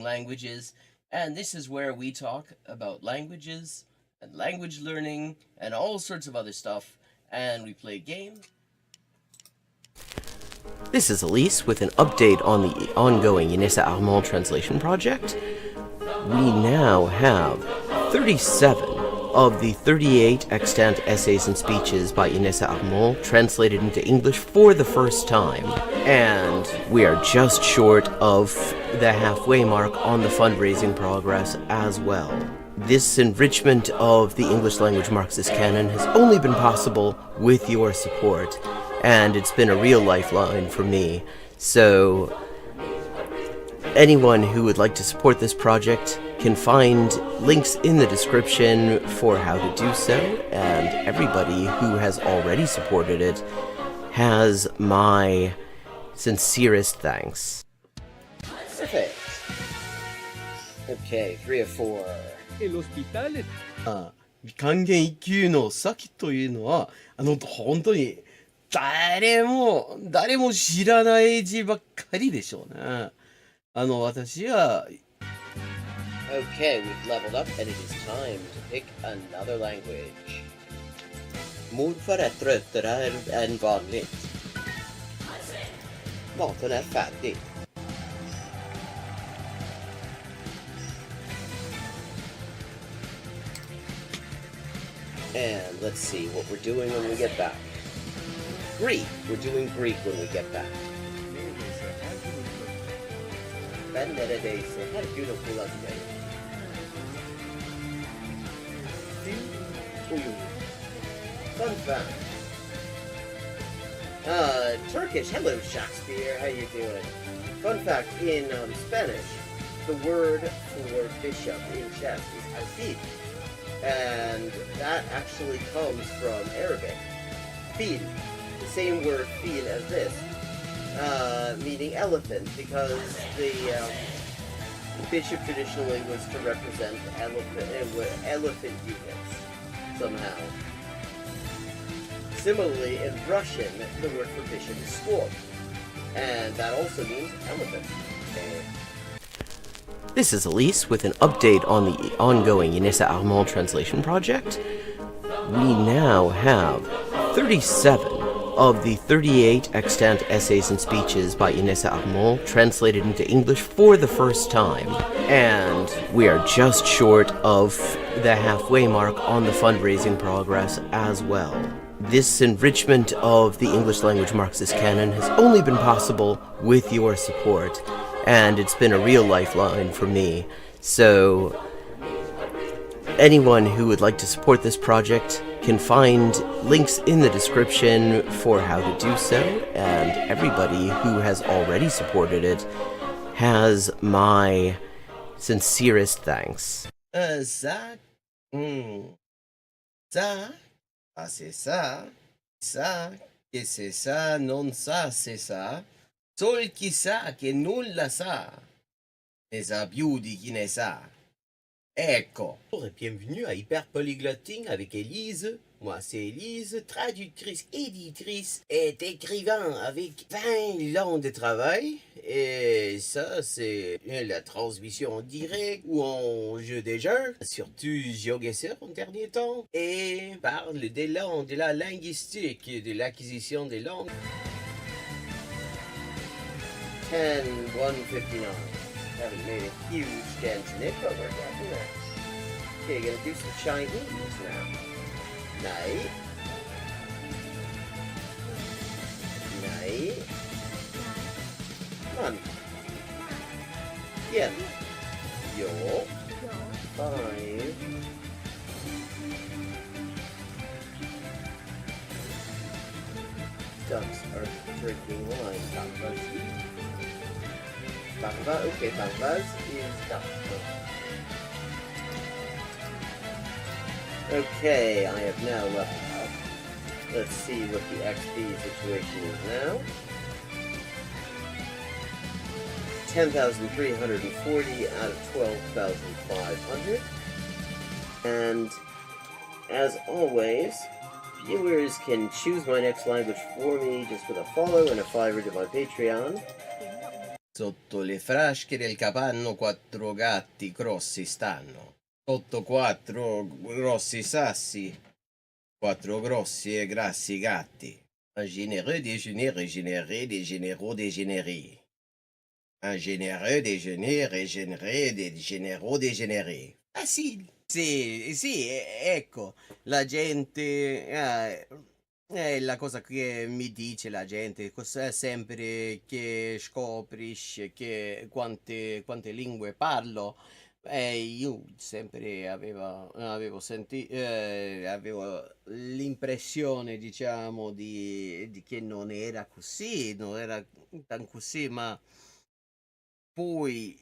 languages, and this is where we talk about languages and language learning and all sorts of other stuff, and we play games. This is Elise with an update on the ongoing Inessa Armand translation project. We now have 37 of the 38 extant essays and speeches by Inessa Armand translated into English for the first time, and we are just short of the halfway mark on the fundraising progress as well. This enrichment of the English language Marxist canon has only been possible with your support, and it's been a real lifeline for me. So anyone who would like to support this project can find links in the description for how to do so, and everybody who has already supported it has my sincerest thanks. Perfect. Okay, 3 of 4. 還元一級の先というのは、本当に誰も知らない字ばっかりでしょうね。私は Okay, we've leveled up and it is time to pick another language. Morfar är tröttare än vanligt. Maten är färdig. And let's see what we're doing when we get back. Greek. We're doing Greek when we get back. Fun fact. Turkish. Hello, Shakespeare. How you doing? Fun fact, in Spanish, the word for bishop in chess is alfil. And that actually comes from Arabic. Fil. The same word fil as this. Meaning elephant, because the bishop traditionally was to represent elephant units somehow. Similarly, in Russian, the word for bishop is squab, and that also means elephant. Okay. This is Elise with an update on the ongoing Inessa Armand translation project. We now have 37 of the 38 extant essays and speeches by Inessa Armand translated into English for the first time, and we are just short of the halfway mark on the fundraising progress as well. This enrichment of the English language Marxist canon has only been possible with your support, and it's been a real lifeline for me. So anyone who would like to support this project can find links in the description for how to do so, and everybody who has already supported it has my sincerest thanks. Ça, c'est ça, que c'est ça, non ça, c'est ça. Sol chi sa che nulla sa, ne sa più di chi ne sa. Ecco. Bonjour et bienvenue à Hyper Polyglotting avec Élise. Moi, c'est Élise, traductrice, éditrice et écrivain avec 20 ans de travail. Et ça, c'est la transmission en direct ou en jeu des jeux, surtout GeoGuessr en dernier temps. Et parle des langues, de la linguistique, de l'acquisition des langues. 10-159. Haven't made a huge dent in it, but we're getting there. Okay, gonna do some Chinese now. Nej. Come on. Igen. Jo. 5. Ducks are drinking wine. Bangvas. Okay, Bangvas is duck. Okay, I have now leveled up. Let's see what the XP situation is now. 10,340 out of 12,500. And as always, viewers can choose my next language for me just with a follow and a $5 to my Patreon. Sotto le frasche del capanno 4 gatti grossi stanno. Sotto 4 grossi sassi, 4 grossi e grassi gatti. Un généreux déjeuner régénéré, des généraux dégénérés. Un généreux déjeuner régénéré, des généraux dégénérés. Facile. Sì, sì, ecco, la gente, è la cosa che mi dice la gente, sempre che scoprisce che quante lingue parlo, io sempre avevo l'impressione, diciamo, di che non era così, non era tan così, ma poi,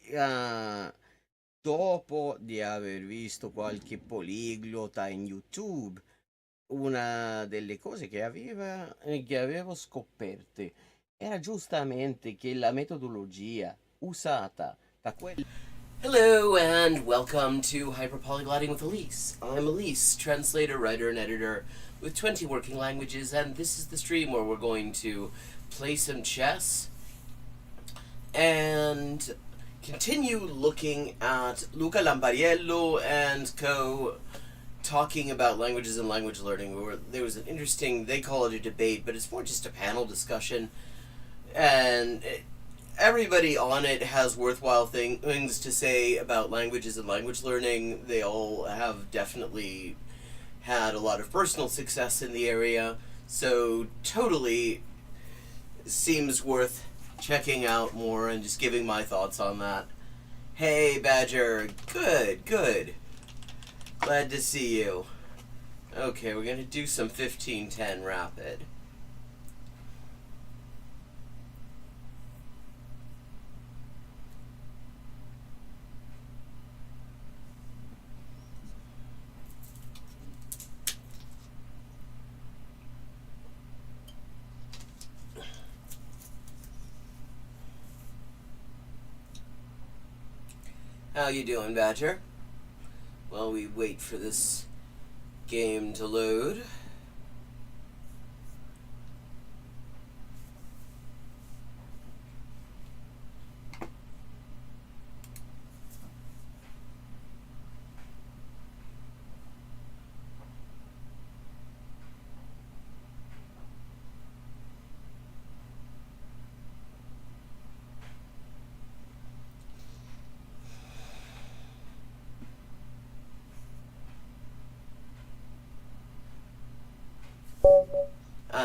dopo di aver visto qualche poliglota in YouTube, una delle cose che avevo scoperte era giustamente che la metodologia usata da quel... Hello and welcome to Hyperpolyglotting with Elise. I'm Elise, translator, writer, and editor with 20 working languages, and this is the stream where we're going to play some chess and continue looking at Luca Lambariello and co. talking about languages and language learning. There was an interesting, they call it a debate, but it's more just a panel discussion. And everybody on it has worthwhile things to say about languages and language learning. They all have definitely had a lot of personal success in the area. So totally seems worth checking out more and just giving my thoughts on that. Hey, Badger. Good, good. Glad to see you. Okay, we're going to do some 15-10 rapid. How you doing, Badger? While we wait for this game to load.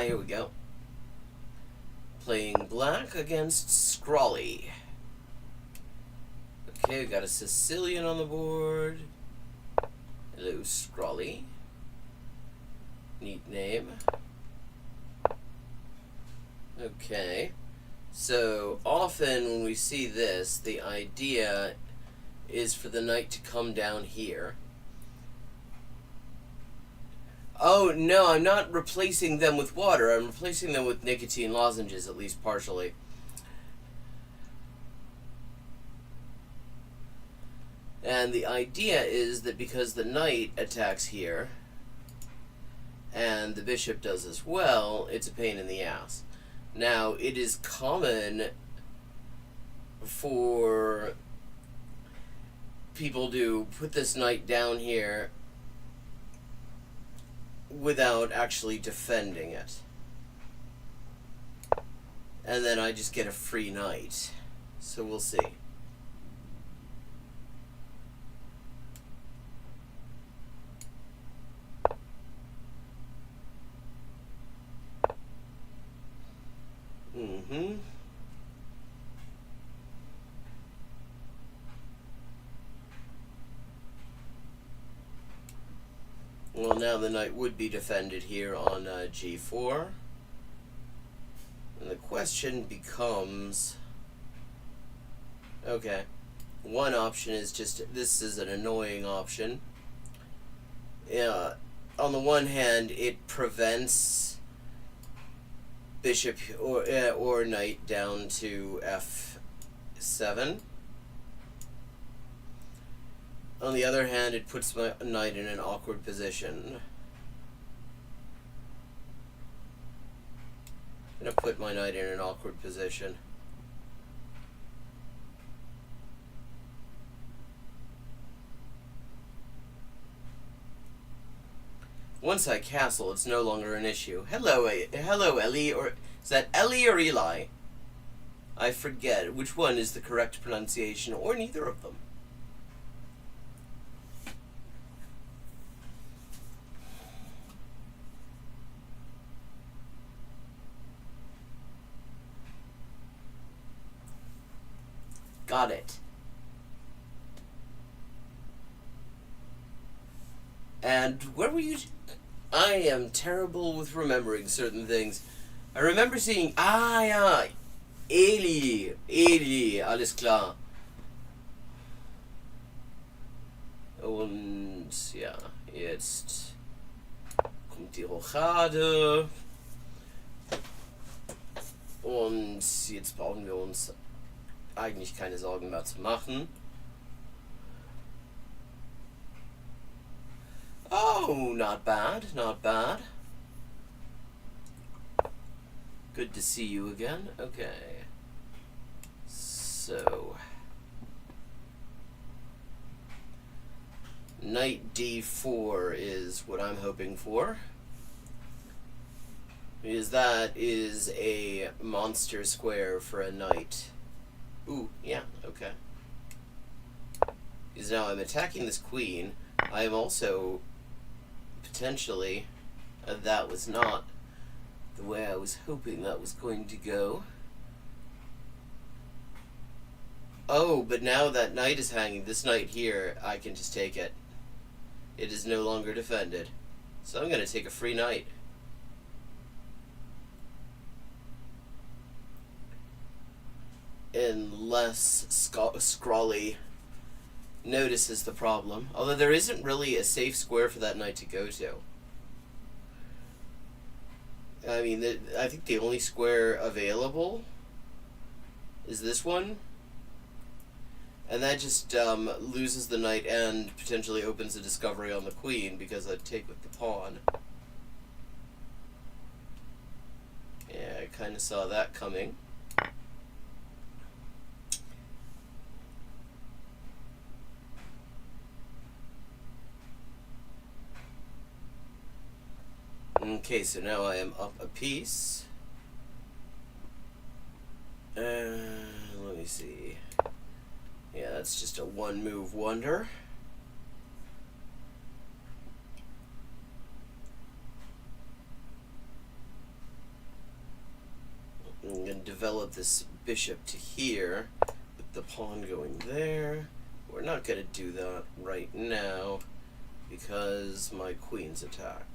Here we go. Playing black against Scrawly. Okay, we got a Sicilian on the board. Hello, Scrawly. Neat name. Okay. So, often when we see this, the idea is for the knight to come down here. Oh, no, I'm not replacing them with water. I'm replacing them with nicotine lozenges, at least partially. And the idea is that because the knight attacks here, and the bishop does as well, it's a pain in the ass. Now, it is common for people to put this knight down here without actually defending it. And then I just get a free knight. So we'll see. Well, now the knight would be defended here on g4. And the question becomes... Okay. One option is just... This is an annoying option. On the one hand, it prevents bishop or knight down to f7. On the other hand, it puts my knight in an awkward position. I'm going to put my knight in an awkward position. Once I castle, it's no longer an issue. Hello, hello, Ellie, or is that Ellie or Eli? I forget which one is the correct pronunciation, or neither of them. Got it. And where were you? I am terrible with remembering certain things. I remember seeing, ja, Eli, alles klar. Und ja, jetzt kommt die Rochade. Und jetzt brauchen wir uns eigentlich keine Sorgen mehr zu machen. Oh, not bad, not bad. Good to see you again. Okay. So, knight d4 is what I'm hoping for. Because that is a monster square for a knight. Ooh, yeah, okay. Because now I'm attacking this queen. I am also potentially, that was not the way I was hoping that was going to go. Oh, but now that knight is hanging, this knight here, I can just take it. It is no longer defended. So I'm going to take a free knight. Unless Scrawly notices the problem. Although there isn't really a safe square for that knight to go to. I mean, I think the only square available is this one. And that just loses the knight and potentially opens a discovery on the queen because I'd take with the pawn. Yeah, I kind of saw that coming. Okay, so now I am up a piece. Let me see. Yeah, that's just a one-move wonder. I'm going to develop this bishop to here, with the pawn going there. We're not going to do that right now, because my queen's attacked.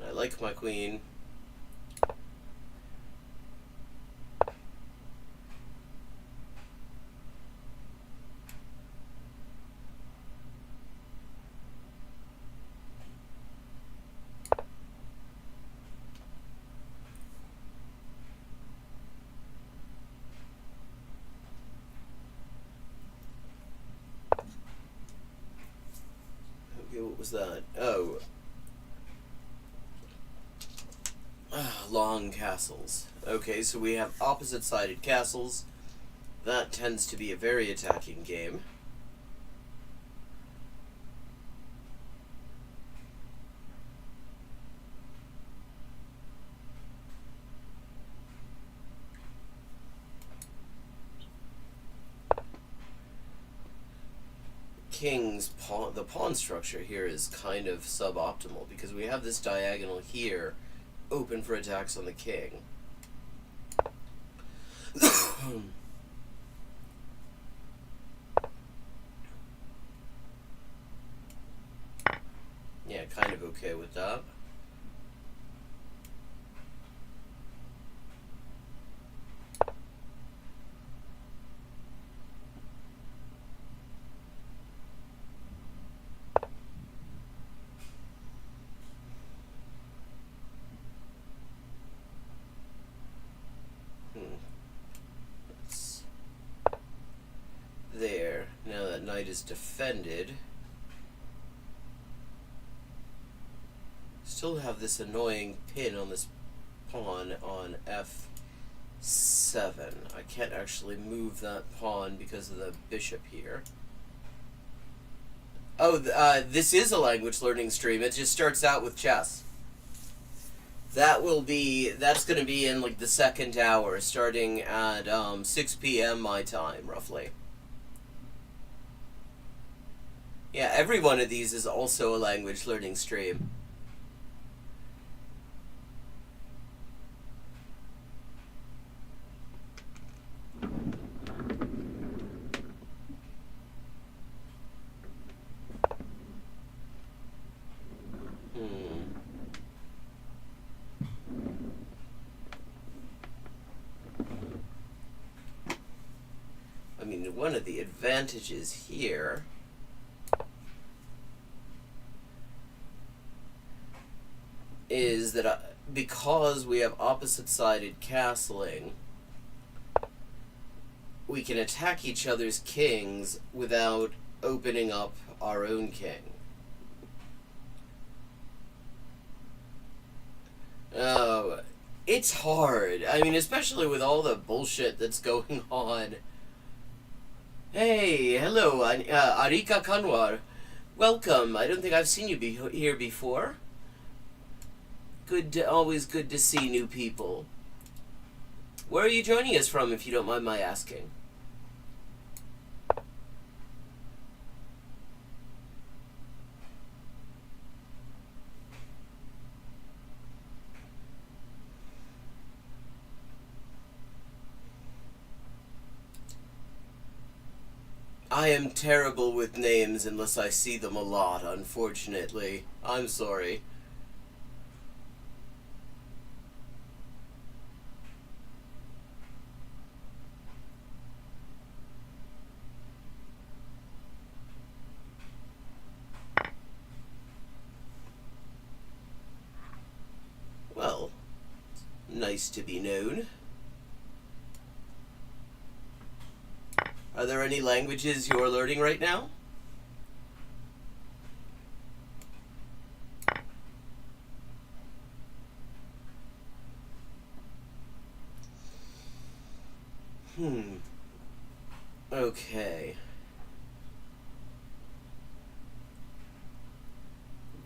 I like my queen. Okay, what was that? Oh. Long castles. Okay, so we have opposite-sided castles. That tends to be a very attacking game. King's pawn, the pawn structure here is kind of suboptimal because we have this diagonal here open for attacks on the king. Yeah, kind of okay with that. There. Now that knight is defended. Still have this annoying pin on this pawn on f7. I can't actually move that pawn because of the bishop here. Oh, this is a language learning stream. It just starts out with chess. That's going to be in like the second hour, starting at 6 p.m. my time, roughly. Yeah, every one of these is also a language learning stream. I mean, one of the advantages here is that because we have opposite-sided castling, we can attack each other's kings without opening up our own king. It's hard. I mean, especially with all the bullshit that's going on. Hey, hello, Arika Kanwar. Welcome. I don't think I've seen you here before. Always good to see new people. Where are you joining us from, if you don't mind my asking? I am terrible with names unless I see them a lot, unfortunately. I'm sorry. Well, nice to be known. Are there any languages you're learning right now? Okay.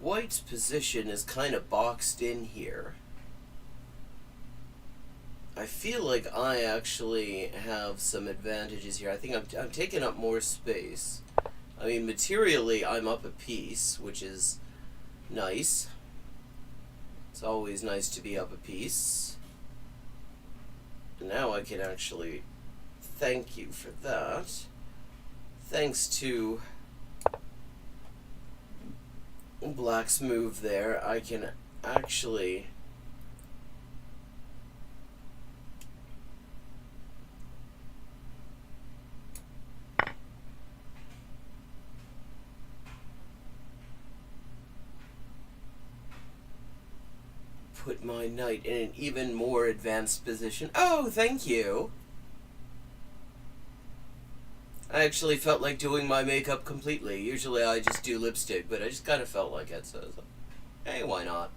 White's position is kind of boxed in here. I feel like I actually have some advantages here. I think I'm taking up more space. I mean, materially, I'm up a piece, which is nice. It's always nice to be up a piece. Now I can actually thank you for that. Thanks to Black's move there, I can actually put my knight in an even more advanced position. Oh, thank you. I actually felt like doing my makeup completely. Usually I just do lipstick, but I just kind of felt like it, so hey, why not?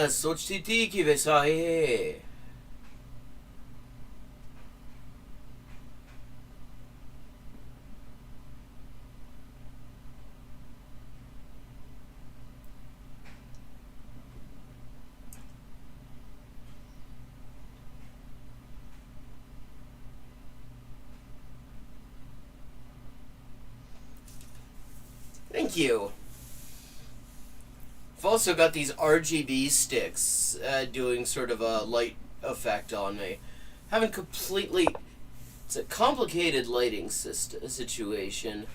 सोचती थी कि वैसा है. Thank you. I've also got these RGB sticks doing sort of a light effect on me. Haven't completely... It's a complicated lighting situation.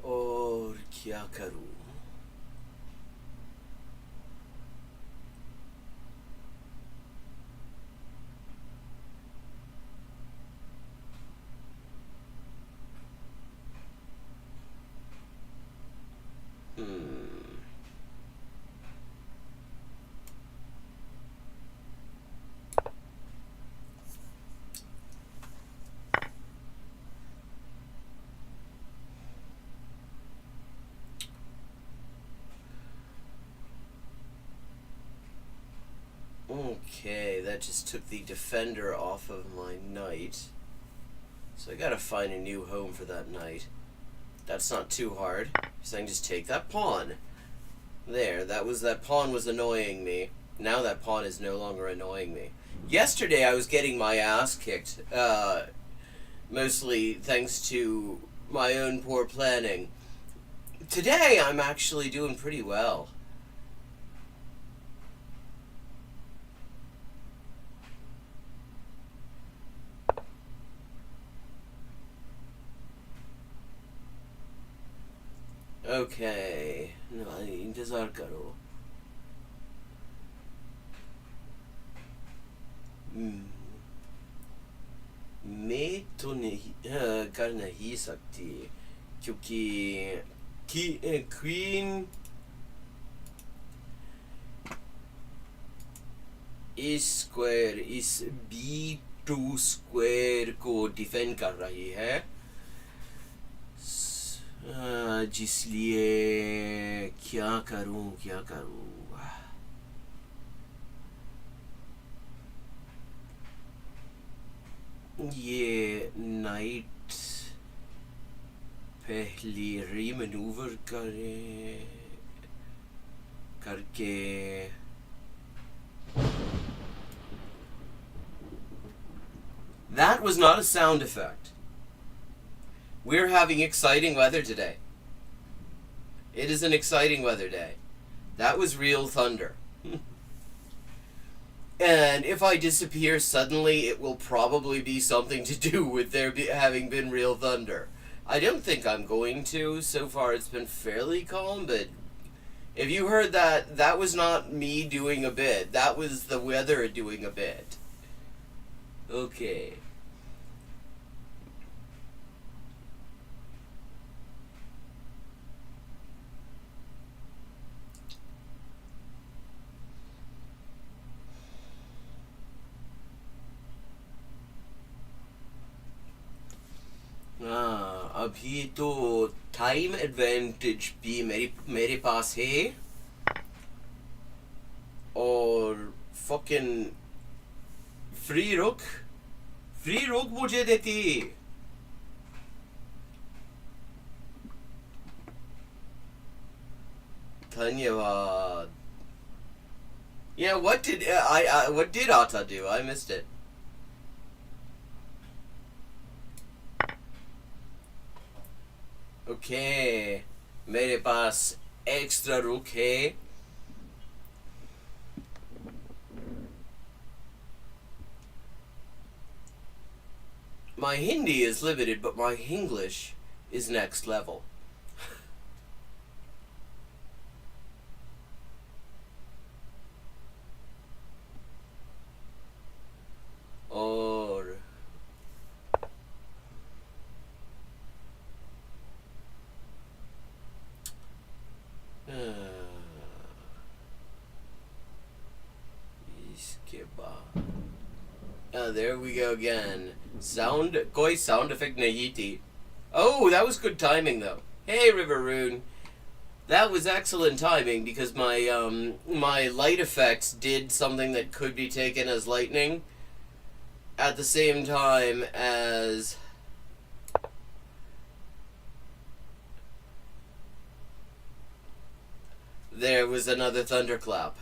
और क्या करूं? that just took the defender off of my knight. So I gotta find a new home for that knight. That's not too hard, so I can just take that pawn. There, that pawn was annoying me. Now that pawn is no longer annoying me. Yesterday I was getting my ass kicked, mostly thanks to my own poor planning. Today I'm actually doing pretty well. Okay, इंतजार करो. मैं तो नहीं कर नहीं सकती क्योंकि queen इस स्क्वायर इस B2 स्क्वायर को डिफेंड कर रही है, जिसलिए क्या करूं. ये नाइट पहली रीमैन्यूवर करके That was not a sound effect. We're having exciting weather today. It is an exciting weather day. That was real thunder. And if I disappear suddenly, it will probably be something to do with there having been real thunder. I don't think I'm going to. So far it's been fairly calm, but if you heard that, that was not me doing a bit. That was the weather doing a bit. Okay. अभी तो time advantage भी मेरे पास है और fucking free रुक मुझे देती. धन्यवाद. Yeah, what did Ata do? I missed it. Okay, मेरे पास एक्स्ट्रा रुक है. My Hindi is limited, but my English is next level. और इसके बाद there we go again. कोई sound effect नहीं थी. Oh, that was good timing though. Hey Riveroon, that was excellent timing because my light effects did something that could be taken as lightning at the same time as there was another thunderclap.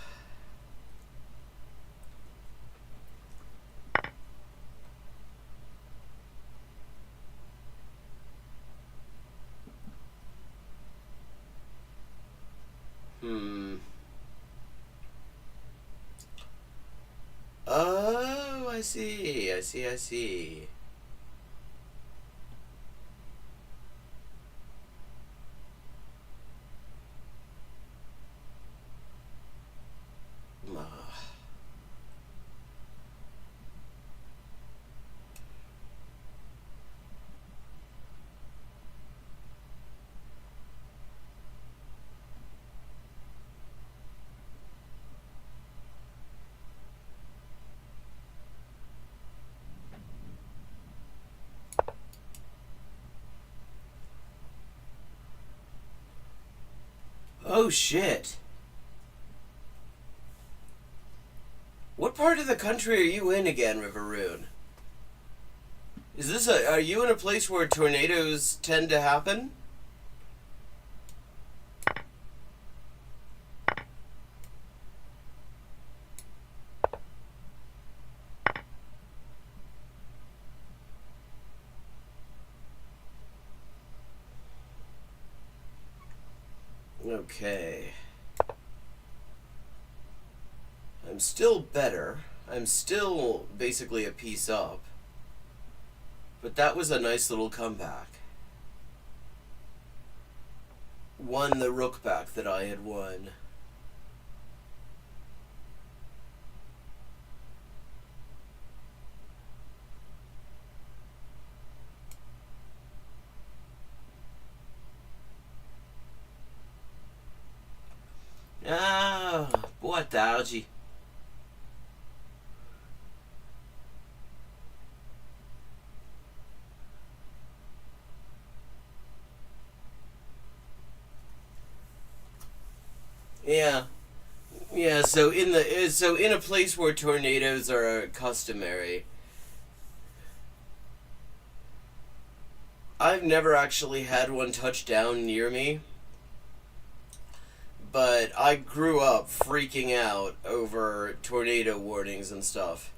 Oh, I see. Oh shit. What part of the country are you in again, Riveroon? Are you in a place where tornadoes tend to happen? Okay. I'm still better. I'm still basically a piece up. But that was a nice little comeback. Won the rook back that I had won. Ah, boa tarde. Yeah. Yeah, so in a place where tornadoes are customary, I've never actually had one touch down near me, but I grew up freaking out over tornado warnings and stuff.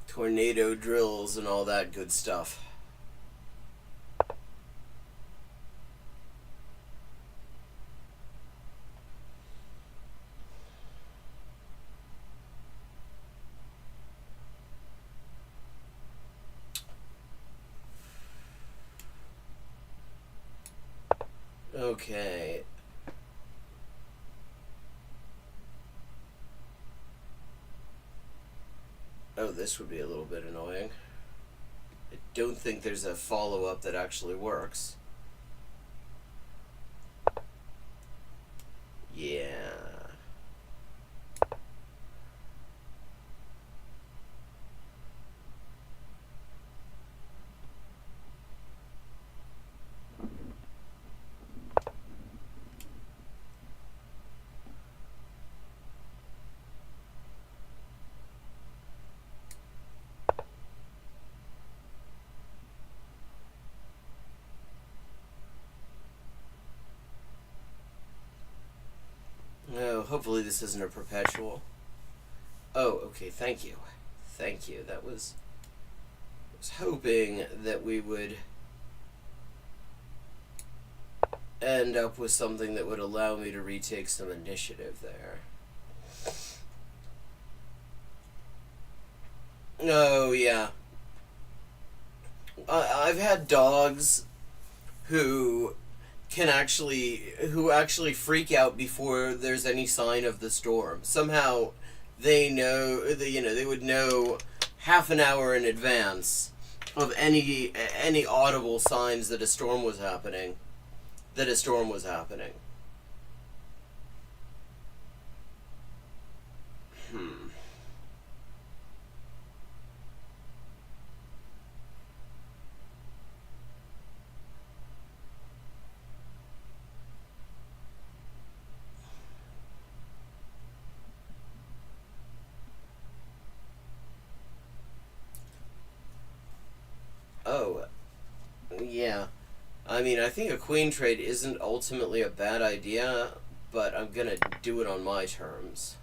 Tornado drills and all that good stuff. Okay. Oh, this would be a little bit annoying. I don't think there's a follow-up that actually works. Yeah. Oh, hopefully this isn't a perpetual. Oh, okay, thank you. Thank you. I was hoping that we would end up with something that would allow me to retake some initiative there. Oh, yeah. I've had dogs who actually freak out before there's any sign of the storm. Somehow they would know half an hour in advance of any audible signs that a storm was happening. Oh, yeah. I mean, I think a queen trade isn't ultimately a bad idea, but I'm gonna do it on my terms.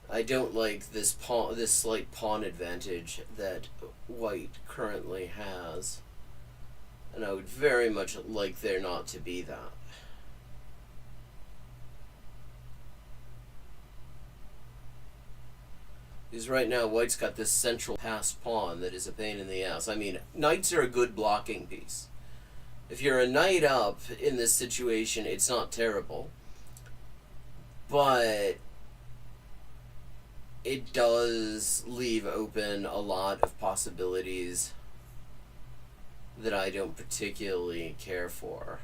I don't like this slight pawn advantage that white currently has, and I would very much like there not to be that. Because right now white's got this central passed pawn that is a pain in the ass. I mean, knights are a good blocking piece. If you're a knight up in this situation, it's not terrible. But it does leave open a lot of possibilities that I don't particularly care for.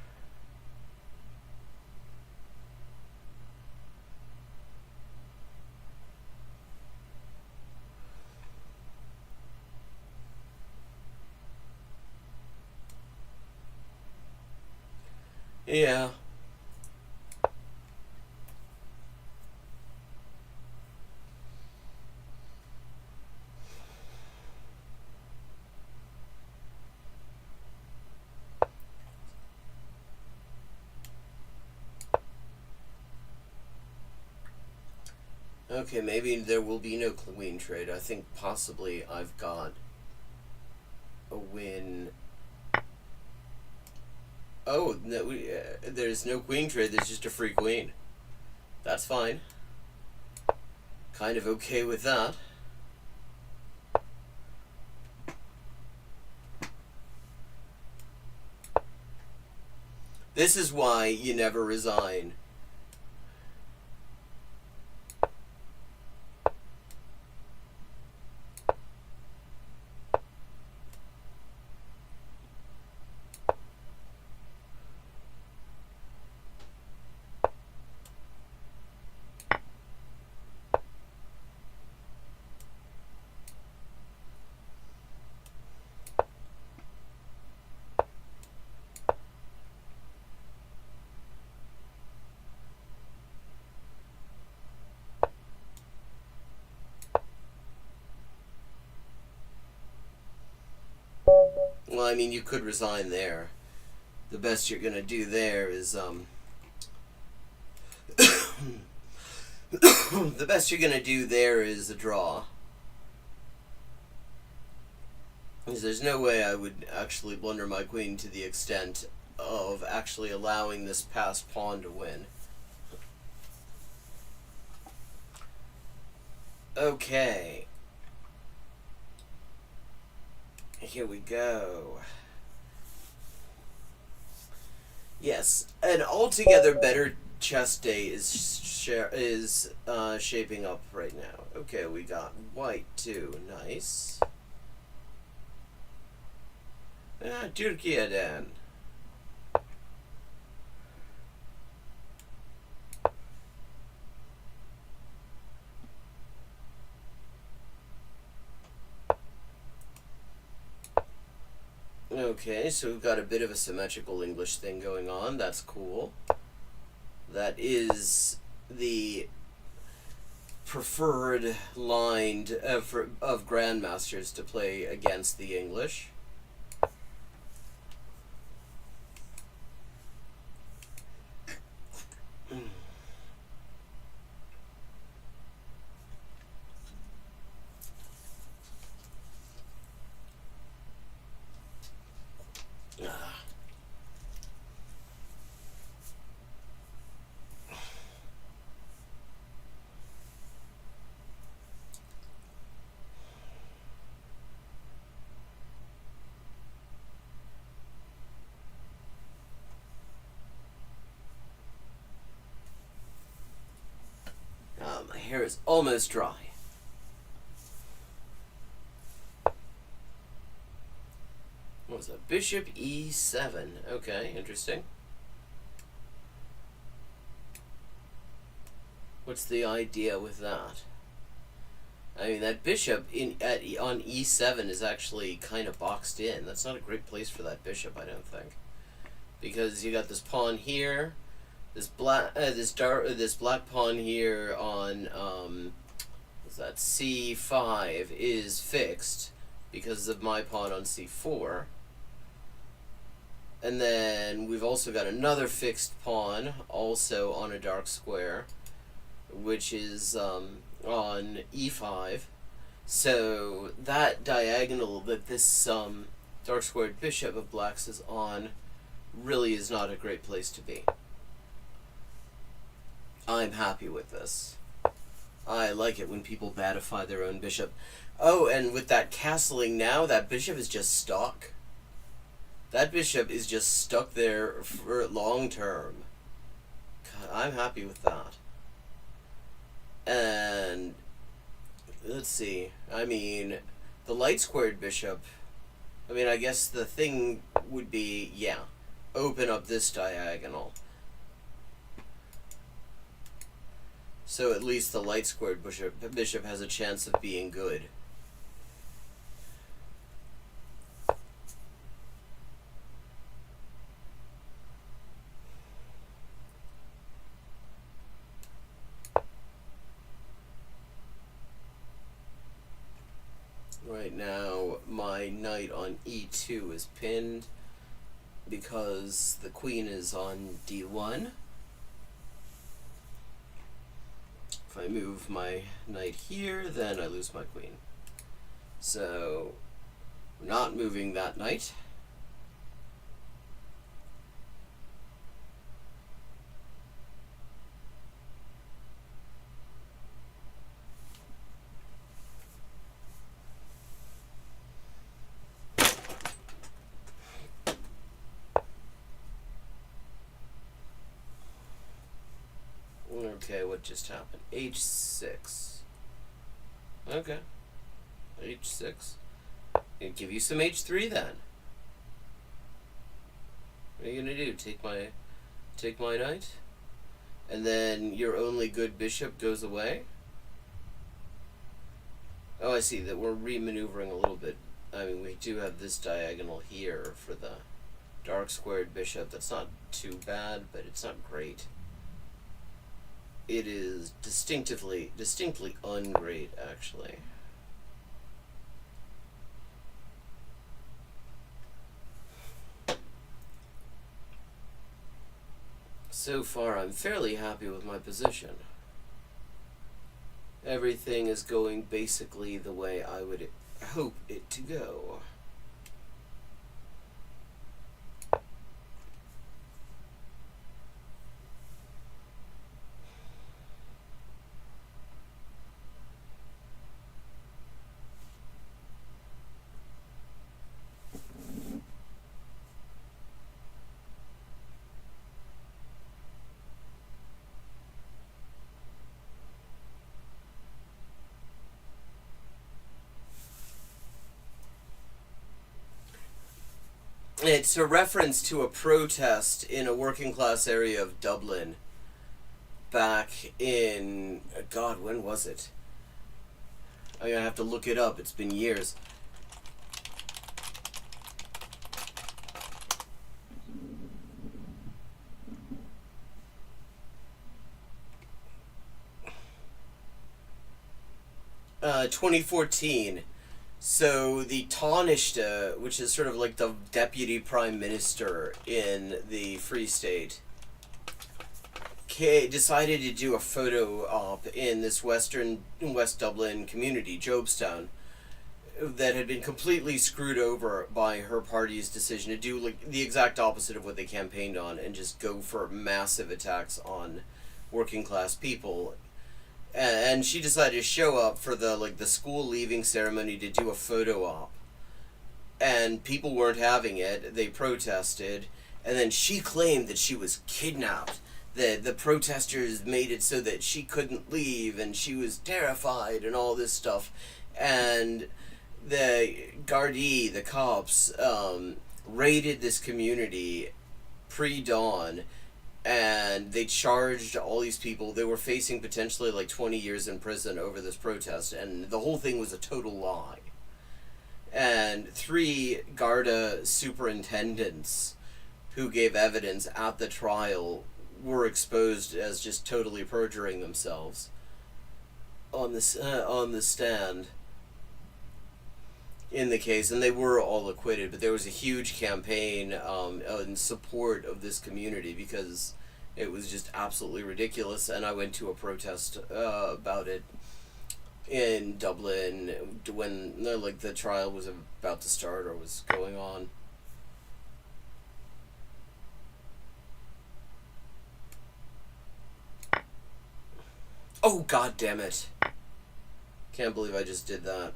Yeah. Okay, maybe there will be no queen trade. I think possibly I've got a win. Oh, no, there's no queen trade, there's just a free queen. That's fine. Kind of okay with that. This is why you never resign. Well, I mean, you could resign there. The best you're gonna do there is, the best you're gonna do there is a draw. Because there's no way I would actually blunder my queen to the extent of actually allowing this passed pawn to win. Okay. Here we go. Yes, an altogether better chess day is shaping up right now. Okay, we got white too. Nice. Türkiye then. Okay, so we've got a bit of a symmetrical English thing going on. That's cool. That is the preferred line of grandmasters to play against the English. My hair is almost dry. What was that? Bishop e7. Okay, interesting. What's the idea with that? I mean, that bishop on e7 is actually kind of boxed in. That's not a great place for that bishop, I don't think, because you got this pawn here, this black pawn here on what's that, c5 is fixed because of my pawn on c4, and then we've also got another fixed pawn also on a dark square, which is on e5. So that diagonal that this dark squared bishop of black's is on really is not a great place to be. I'm happy with this. I like it when people batify their own bishop. Oh, and with that castling now, that bishop is just stuck. That bishop is just stuck there for long term. God, I'm happy with that. And let's see. I mean, the light squared bishop, I mean, I guess the thing would be, yeah, open up this diagonal. So at least the light squared bishop has a chance of being good. right now, my knight on e2 is pinned because the queen is on d1. If I move my knight here, then I lose my queen. So, we're not moving that knight. Okay, what just happened? h6. Okay. h6. I'll give you some h3 then. What are you gonna do? Take my knight? And then your only good bishop goes away? Oh, I see that we're re-maneuvering a little bit. I mean, we do have this diagonal here for the dark squared bishop. That's not too bad, but it's not great. It is distinctly ungreat, actually. So far, I'm fairly happy with my position. Everything is going basically the way I would hope it to go. It's a reference to a protest in a working class area of Dublin back in, God, when was it? I'm gonna have to look it up, it's been years. Uh, 2014. So the Taoiseach, which is sort of like the deputy prime minister in the Free State, decided to do a photo op in this West Dublin community, Jobstown, that had been completely screwed over by her party's decision to do like the exact opposite of what they campaigned on and just go for massive attacks on working class people. And she decided to show up for the school leaving ceremony to do a photo op. And people weren't having it. They protested. And then she claimed that she was kidnapped. The protesters made it so that she couldn't leave and she was terrified and all this stuff. And the Gardaí, the cops, raided this community pre-dawn. And they charged all these people. They were facing potentially like 20 years in prison over this protest, and the whole thing was a total lie. And 3 Garda superintendents who gave evidence at the trial were exposed as just totally perjuring themselves on the stand in the case, and they were all acquitted, but there was a huge campaign in support of this community because it was just absolutely ridiculous. And I went to a protest about it in Dublin when the trial was about to start or was going on. Oh, god damn it. Can't believe I just did that.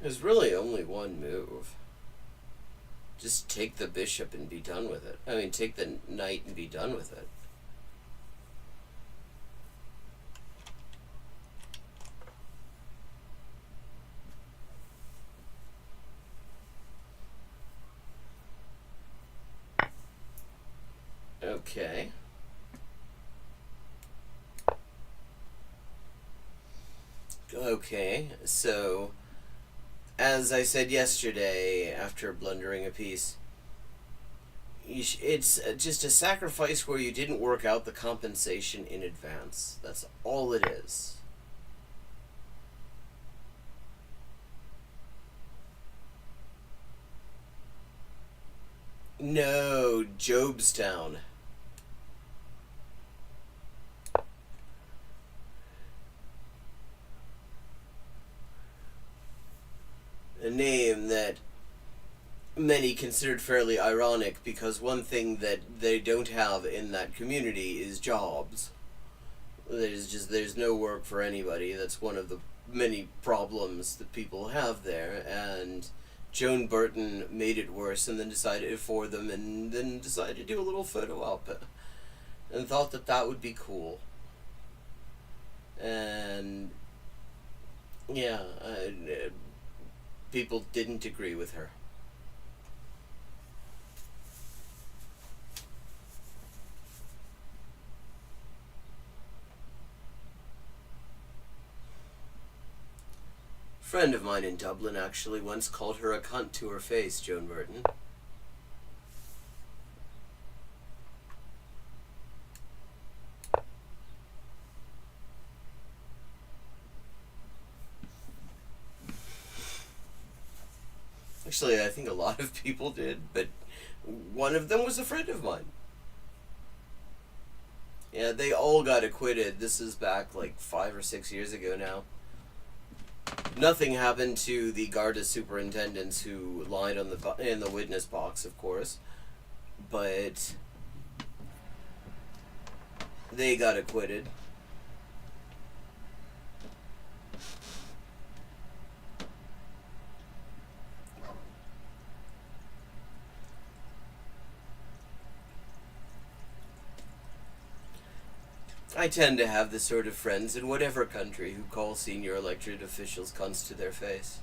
There's really only one move. Just take the bishop and be done with it. I mean, take the knight and be done with it. Okay. Okay, so, as I said yesterday, after blundering a piece, it's just a sacrifice where you didn't work out the compensation in advance. That's all it is. No, Jobstown. A name that many considered fairly ironic because one thing that they don't have in that community is jobs. There's no work for anybody. That's one of the many problems that people have there, and Joan Burton made it worse and then decided for them and then decided to do a little photo op and thought that that would be cool. And yeah, people didn't agree with her. A friend of mine in Dublin actually once called her a cunt to her face, Joan Burton. Actually, I think a lot of people did, but one of them was a friend of mine. Yeah, they all got acquitted. This is back like 5 or 6 years ago now. Nothing happened to the Garda superintendents who lied on in the witness box, of course, but they got acquitted. I tend to have the sort of friends in whatever country who call senior elected officials cunts to their face.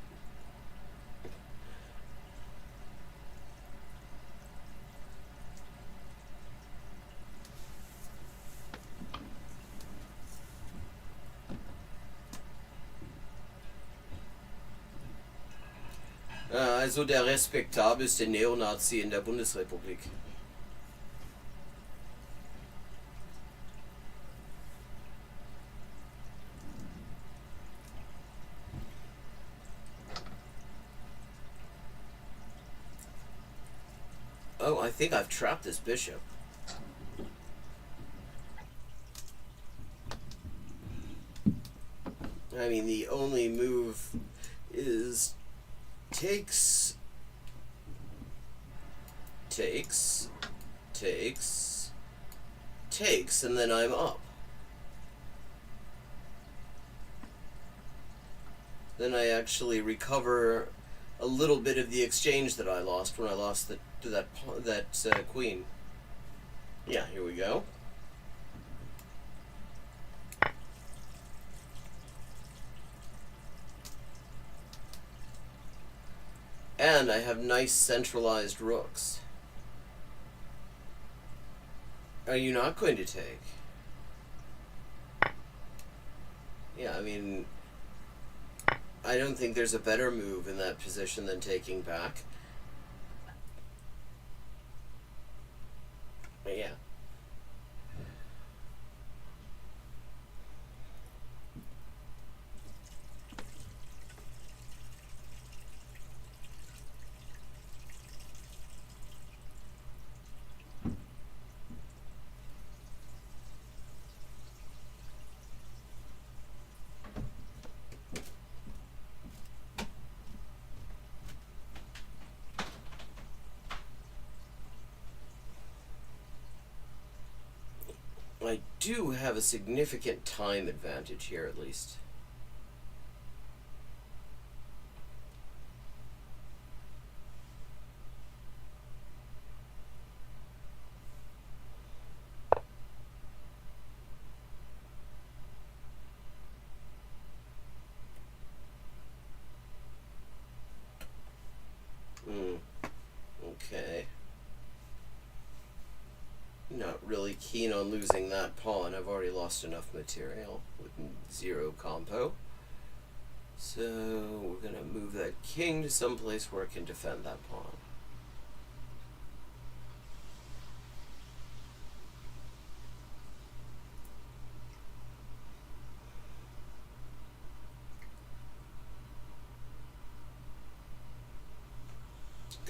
Also der respektabelste Neonazi in der Bundesrepublik. Oh, I think I've trapped this bishop. I mean, the only move is takes, and then I'm up. Then I actually recover a little bit of the exchange that I lost when I lost that queen. Yeah, here we go. And I have nice centralized rooks. Are you not going to take? Yeah, I mean, I don't think there's a better move in that position than taking back. But yeah. I do have a significant time advantage here, at least. Okay. Not really keen on losing that pawn. I've already lost enough material with 0 compo. So we're going to move that king to some place where it can defend that pawn.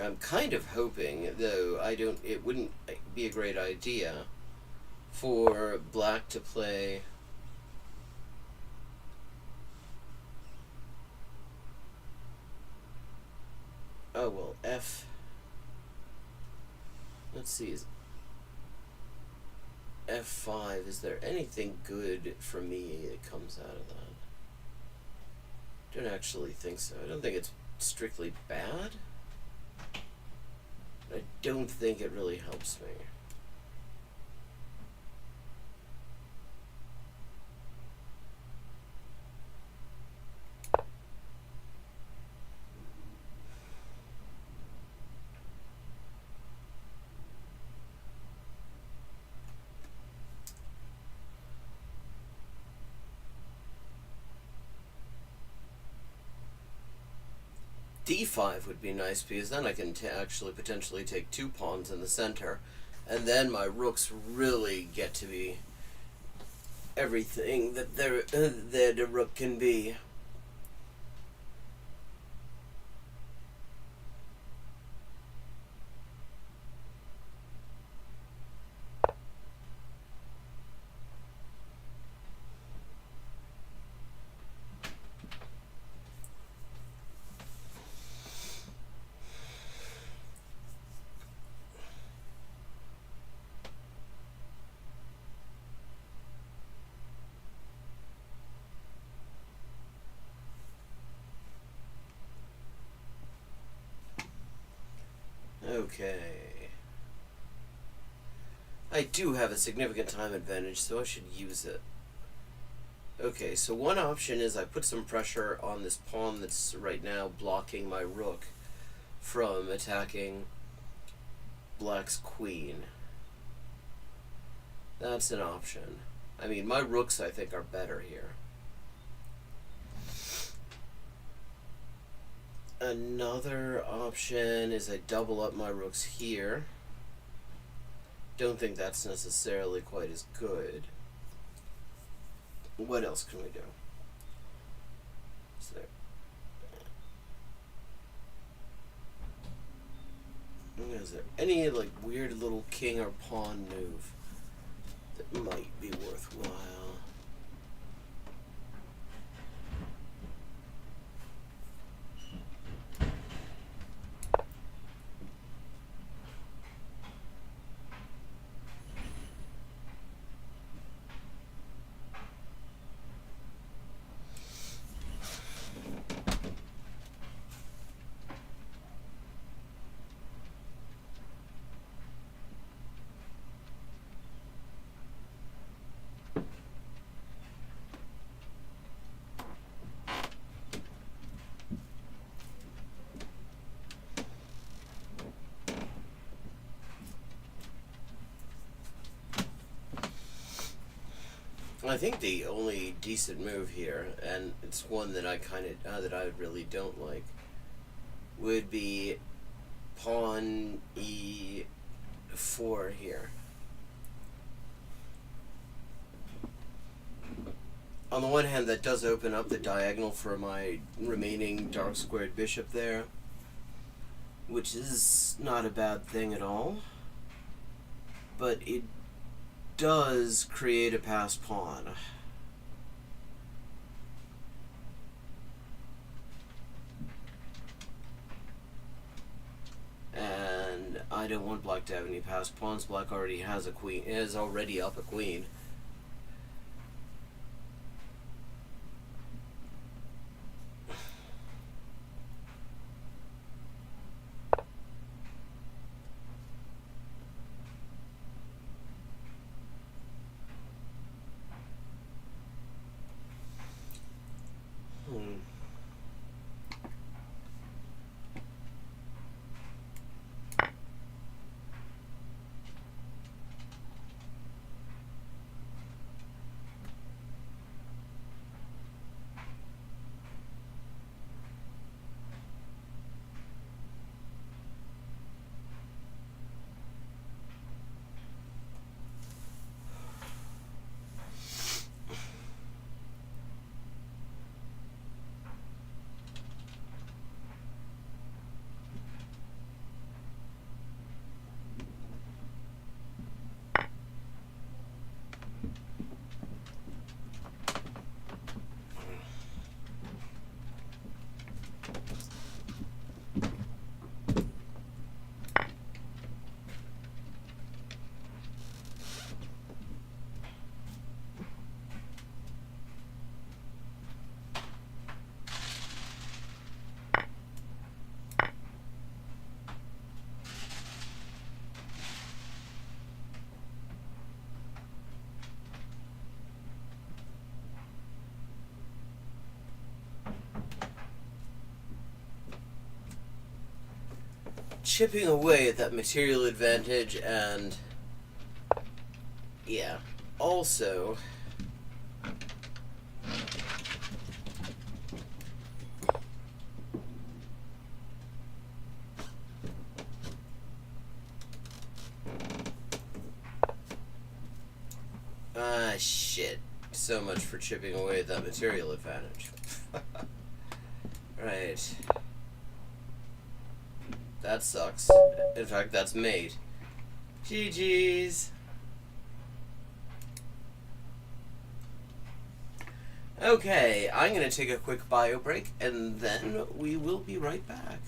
I'm kind of hoping, though it wouldn't be a great idea for black to play F. Let's see, is F5, is there anything good for me that comes out of that? Don't actually think so. I don't think it's strictly bad. I don't think it really helps me. D5 would be nice because then I can actually potentially take 2 pawns in the center, and then my rooks really get to be everything that a rook can be. Okay. I do have a significant time advantage, so I should use it. Okay, so one option is I put some pressure on this pawn that's right now blocking my rook from attacking black's queen. That's an option. I mean, my rooks, I think, are better here. Another option is I double up my rooks here. Don't think that's necessarily quite as good. What else can we do? Is there any like weird little king or pawn move that might be worthwhile? I think the only decent move here, and it's one that I really don't like, would be pawn e4 here. On the one hand, that does open up the diagonal for my remaining dark squared bishop there, which is not a bad thing at all, but it does create a passed pawn. And I don't want black to have any passed pawns. Black already has a queen, is already up a queen. chipping away at that material advantage, and yeah, also shit. So much for chipping away at that material advantage. Right. That sucks. In fact, that's mate. GG's. Okay, I'm gonna take a quick bio break, and then we will be right back.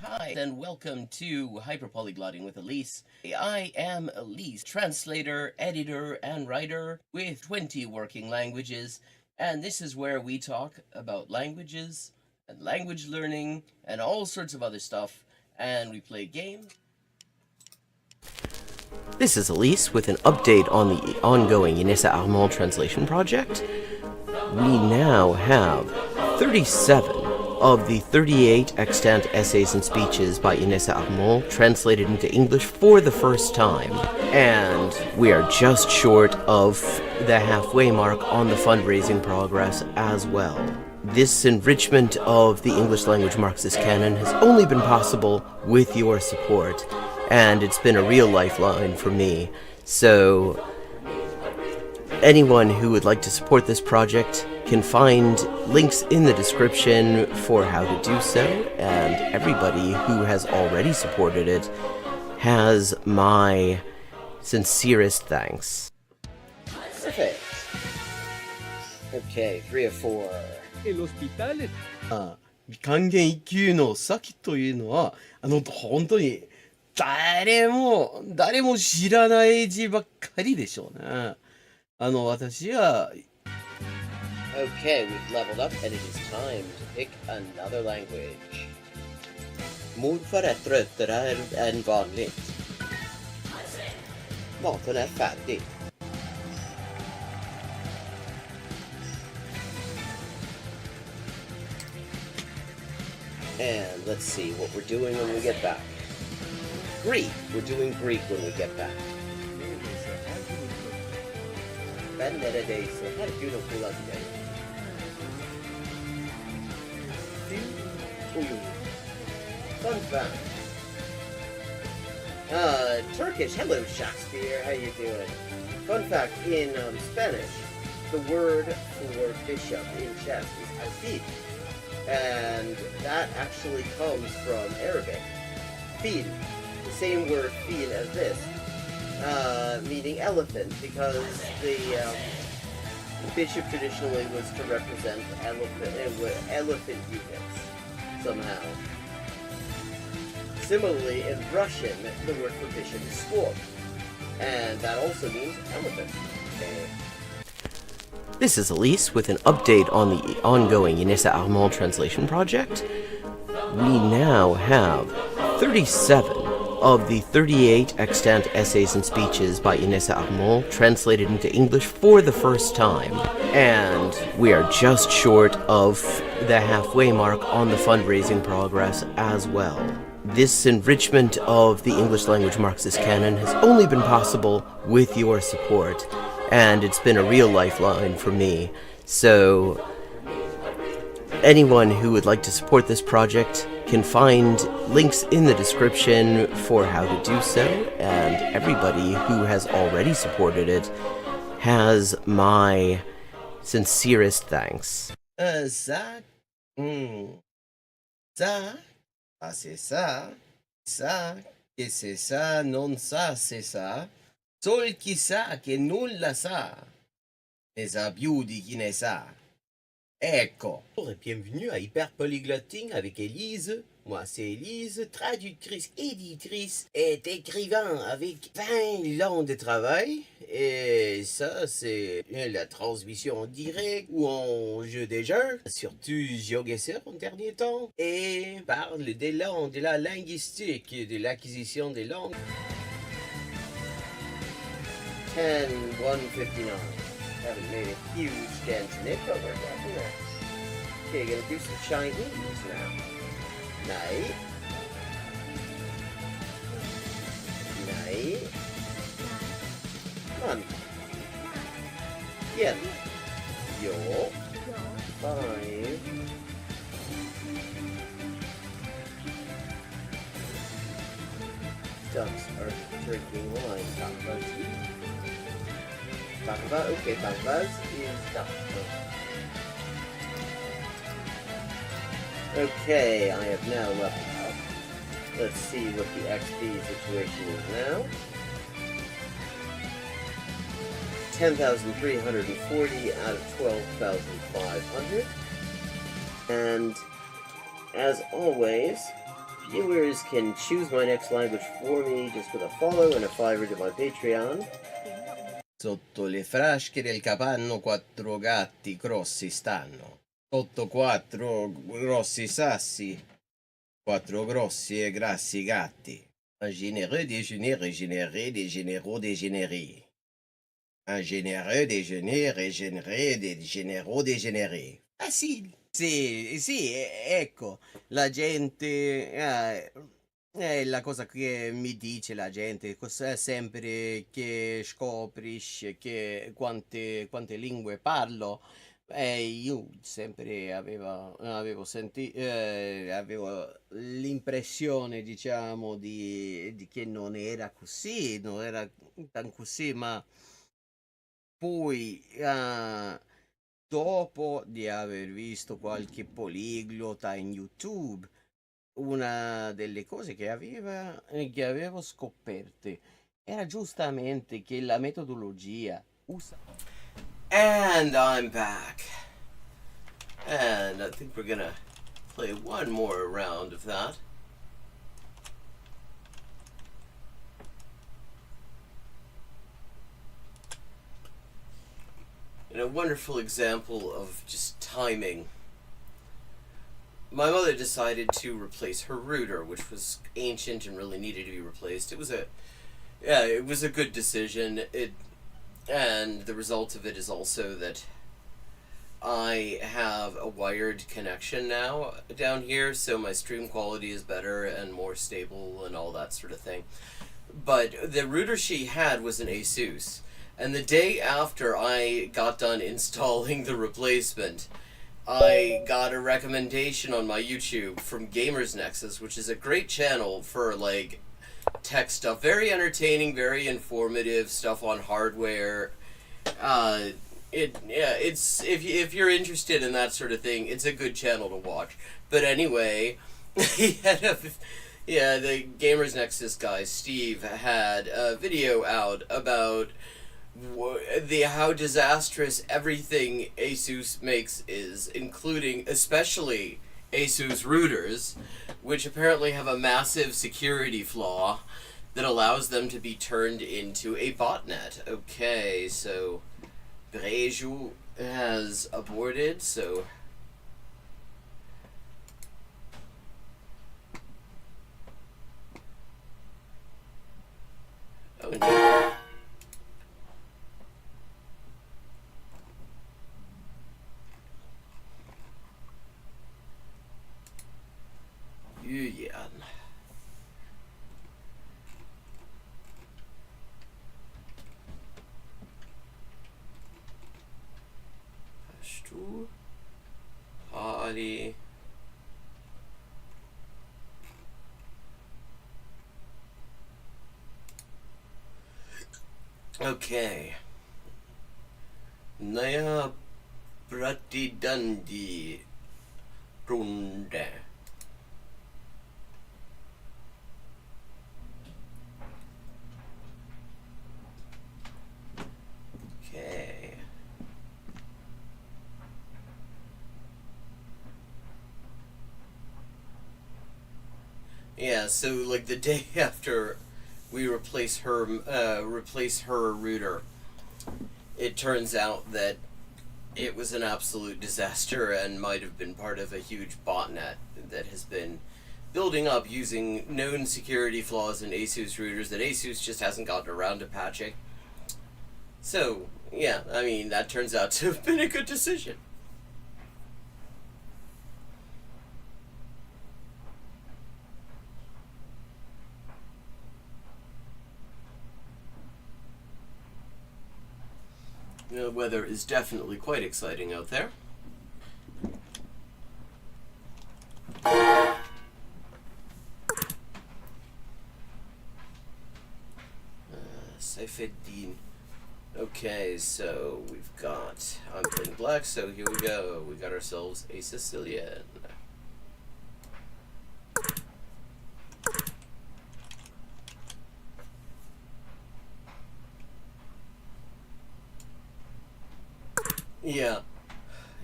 Hi, and welcome to Hyperpolyglotting with Elise. I am Elise, translator, editor, and writer with 20 working languages, and this is where we talk about languages and language learning and all sorts of other stuff, and we play games. This is Elise with an update on the ongoing Inessa Armand translation project. We now have 37 of the 38 extant essays and speeches by Inessa Armand translated into English for the first time. And we are just short of the halfway mark on the fundraising progress as well. This enrichment of the English language Marxist canon has only been possible with your support, and it's been a real lifeline for me. So anyone who would like to support this project can find links in the description for how to do so, and everybody who has already supported it has my sincerest thanks. Perfect. Okay, 3 of 4. 還元一級の先というのは本当に誰も知らない字ばっかりでしょうね。私は Okay, we've leveled up and it is time to pick another language. Morfar är tröttare än vanligt. Maten är färdig. And let's see what we're doing when we get back. Greek. We're doing Greek when we get back. Fun fact. Turkish. Hello, Shakespeare. How you doing? Fun fact, in Spanish, the word for bishop in chess is alfil. And that actually comes from Arabic. Fil. The same word fil as this. Meaning elephant, because the bishop traditionally was to represent elephant units somehow. Similarly, in Russian, the word for bishop is squad, and that also means elephant. Okay. This is Elise with an update on the ongoing Inessa Armand translation project. We now have 37 of the 38 extant essays and speeches by Inessa Armand translated into English for the first time. And we are just short of the halfway mark on the fundraising progress as well. This enrichment of the English language Marxist canon has only been possible with your support, and it's been a real lifeline for me. So anyone who would like to support this project can find links in the description for how to do so, and everybody who has already supported it has my sincerest thanks. Ça, c'est ça, ça, que c'est ça, non ça, c'est ça, sol qui sa, che nulla sa, ne sa più di chi ne sa. Ecco. Bonjour et bienvenue à Hyperpolyglotting avec Élise. Moi, c'est Élise, traductrice, éditrice et écrivain avec 20 ans de travail. Et ça, c'est la transmission en direct ou en jeu des jeux. Surtout GeoGuessr en dernier temps. Et parle des langues, de la linguistique, de l'acquisition des langues. 10, 159. Haven't made a huge dent in it, but we're getting there. Okay, gonna do some Chinese now. Nei. Nei. Man. Yen. Yo. 5. Ducks are drinking wine. Bakbaz. Bakbaz? Okay, Bakbaz is duck. Okay, I have now leveled up. Let's see what the XP situation is now. 10,340 out of 12,500. And as always, viewers can choose my next language for me just with a follow and a $5 to my Patreon. Sotto le frasche del capanno 4 gatti grossi stanno. Sotto 4 grossi sassi, 4 grossi e grassi gatti. Un généreux déjeuner régénéré des généraux dégénérés. Un généreux déjeuner régénéré des généraux dégénérés. Facile. Sì, ecco, la gente, è la cosa che mi dice la gente, sempre che scoprisce che quante lingue parlo, io sempre avevo l'impressione, diciamo, di che non era così, non era tan così, ma poi, dopo di aver visto qualche poliglota in YouTube, una delle cose che avevo scoperte era giustamente che la metodologia usa. And I'm back. And I think we're gonna play one more round of that. And a wonderful example of just timing. My mother decided to replace her router, which was ancient and really needed to be replaced. It was a good decision. And the result of it is also that I have a wired connection now down here, so my stream quality is better and more stable and all that sort of thing. But the router she had was an Asus. And the day after I got done installing the replacement, I got a recommendation on my YouTube from Gamers Nexus, which is a great channel for like tech stuff. Very entertaining, very informative stuff on hardware. It's if you're interested in that sort of thing, it's a good channel to watch. But anyway, the Gamers Nexus guy Steve had a video out about how disastrous everything Asus makes is, including especially Asus routers, which apparently have a massive security flaw that allows them to be turned into a botnet. Okay, so Breju has aborted, so oh no. Yuyan. Pashtu. Hardy. Okay. Naya Pratidandi Prunda. Okay. Yeah, so like the day after we replace her router, it turns out that it was an absolute disaster and might have been part of a huge botnet that has been building up using known security flaws in Asus routers that Asus just hasn't gotten around to patching. So, yeah, I mean, that turns out to have been a good decision. The weather is definitely quite exciting out there. Saifuddin. Okay, so we've got... I'm playing black, so here we go. We got ourselves a Sicilian. Yeah.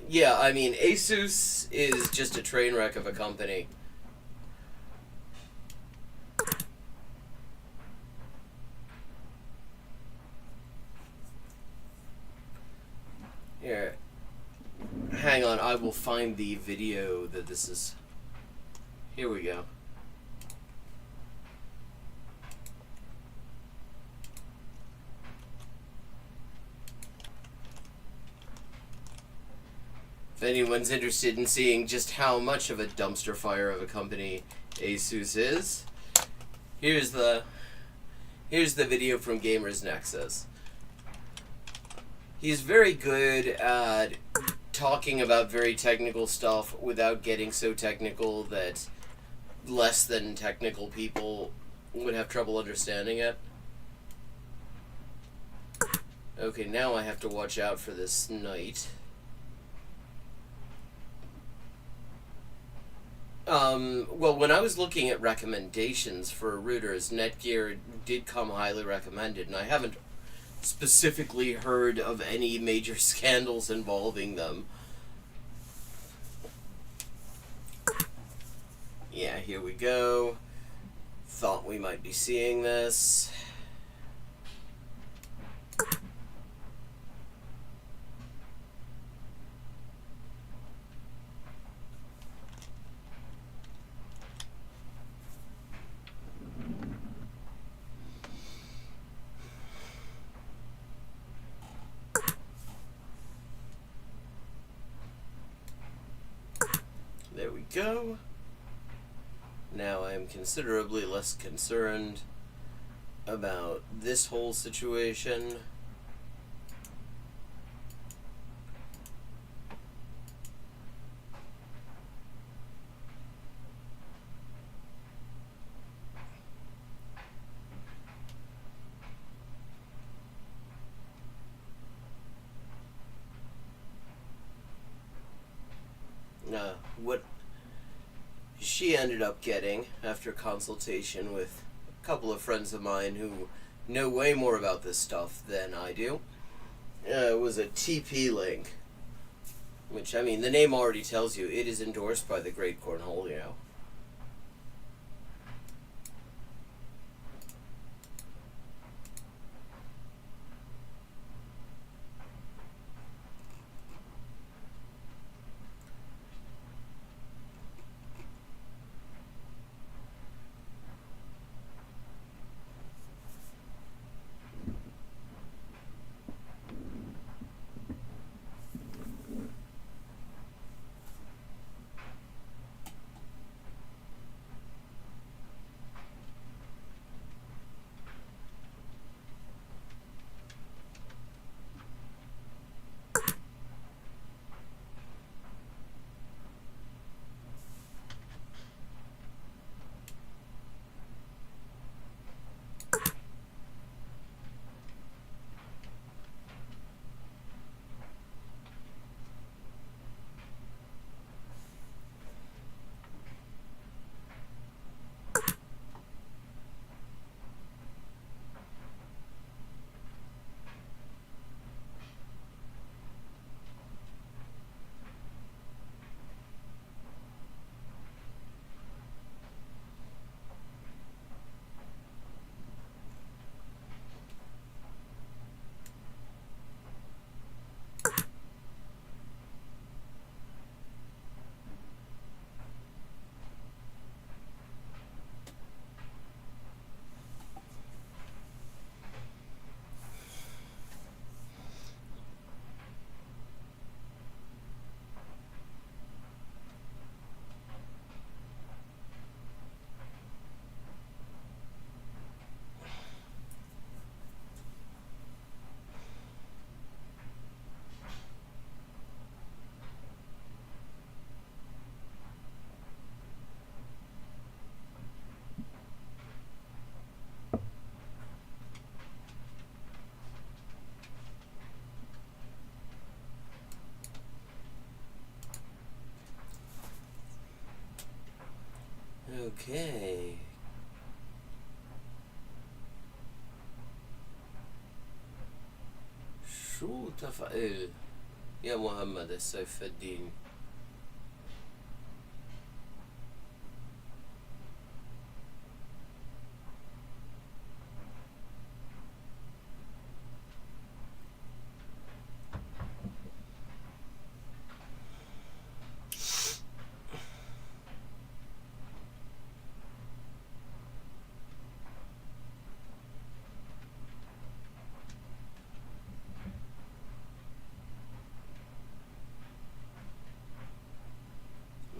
Yeah, I mean, Asus is just a train wreck of a company. Here. Hang on, I will find the video that this is... Here we go. If anyone's interested in seeing just how much of a dumpster fire of a company Asus is, here's the video from Gamers Nexus. He's very good at talking about very technical stuff without getting so technical that less than technical people would have trouble understanding it. Okay, now I have to watch out for this knight. Well, when I was looking at recommendations for routers, Netgear did come highly recommended, and I haven't specifically heard of any major scandals involving them. Yeah, here we go. Thought we might be seeing this. There we go. Now I am considerably less concerned about this whole situation. What she ended up getting after consultation with a couple of friends of mine who know way more about this stuff than I do, was a TP-Link, which, I mean, the name already tells you it is endorsed by the great Cornholio. Okay. شو تفعل يا محمد سيف الدين؟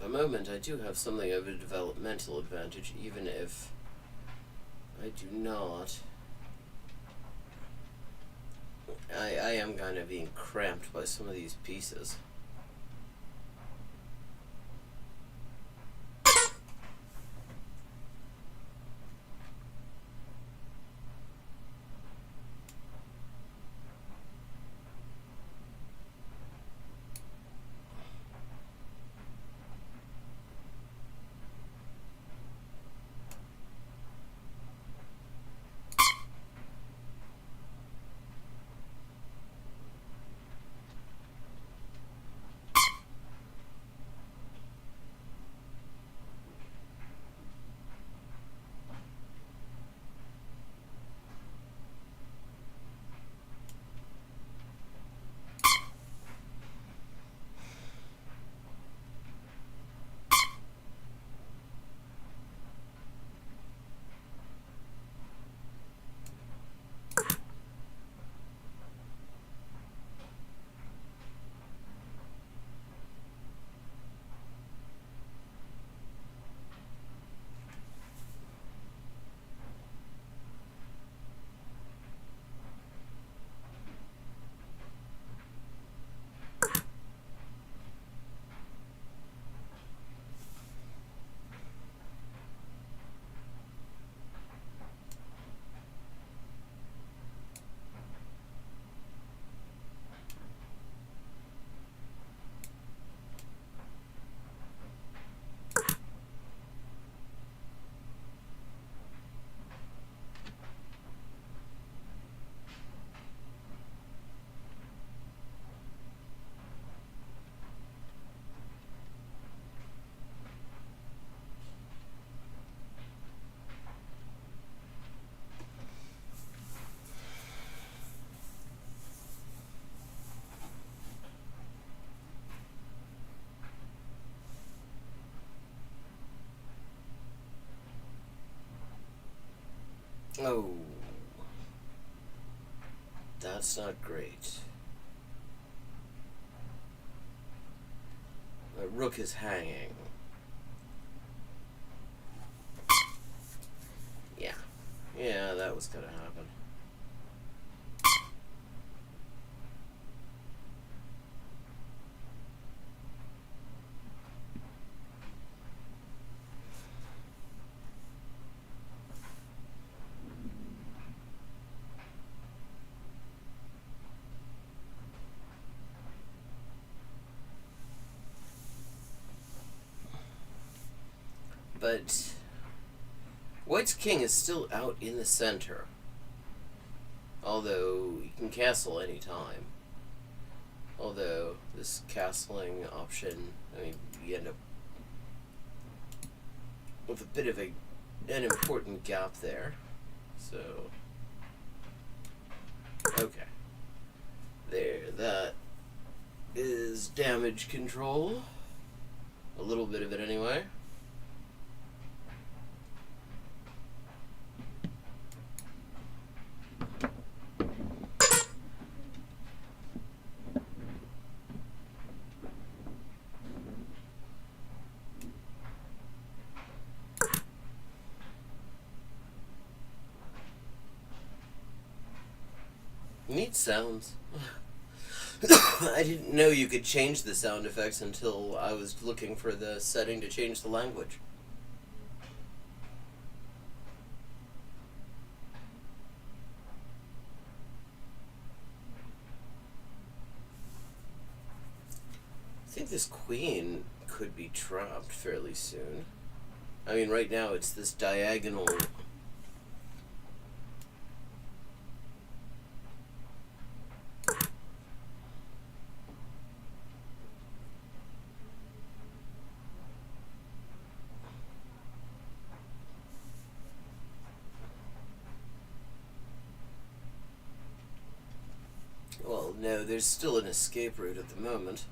At the moment, I do have something of a developmental advantage, even if I do not. I am kind of being cramped by some of these pieces. Oh, that's not great. My rook is hanging. Yeah, that was gonna happen. But White's king is still out in the center. Although you can castle any time. Although this castling option, I mean, you end up with a bit of an important gap there. So, okay. There, that is damage control. A little bit of it anyway. Neat sounds. I didn't know you could change the sound effects until I was looking for the setting to change the language. I think this queen could be trapped fairly soon. I mean, right now it's this diagonal. Well, no, there's still an escape route at the moment.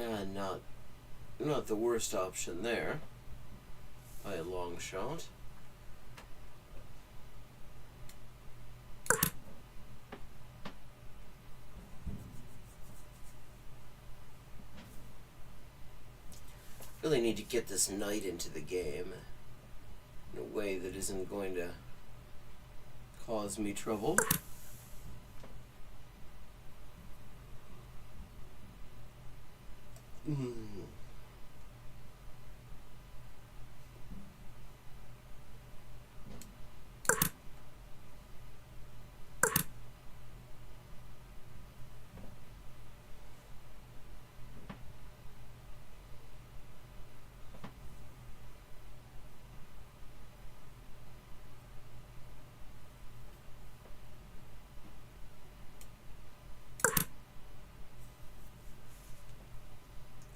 And not the worst option there, by a long shot. Really need to get this knight into the game in a way that isn't going to cause me trouble.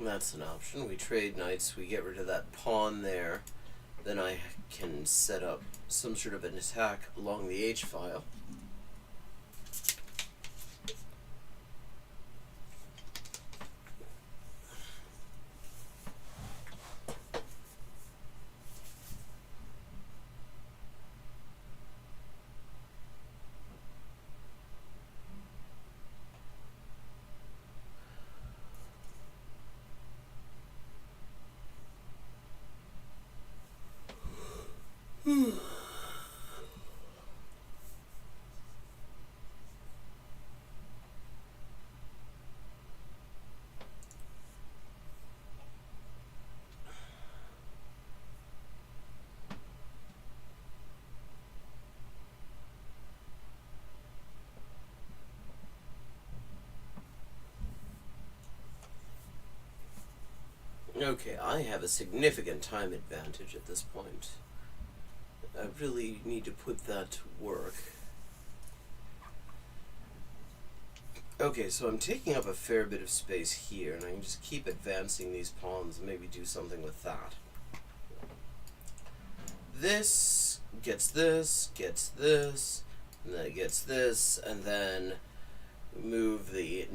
That's an option. We trade knights, we get rid of that pawn there. Then I can set up some sort of an attack along the h-file. Okay, I have a significant time advantage at this point. I really need to put that to work. Okay, so I'm taking up a fair bit of space here, and I can just keep advancing these pawns and maybe do something with that. This gets this, and then it gets this, and then move the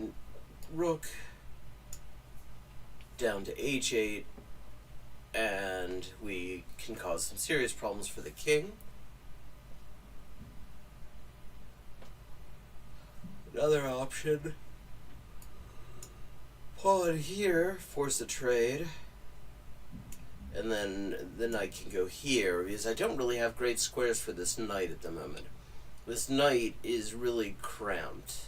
rook down to h8, and we can cause some serious problems for the king. Another option, pawn here, force a trade, and then the knight can go here, because I don't really have great squares for this knight at the moment. This knight is really cramped.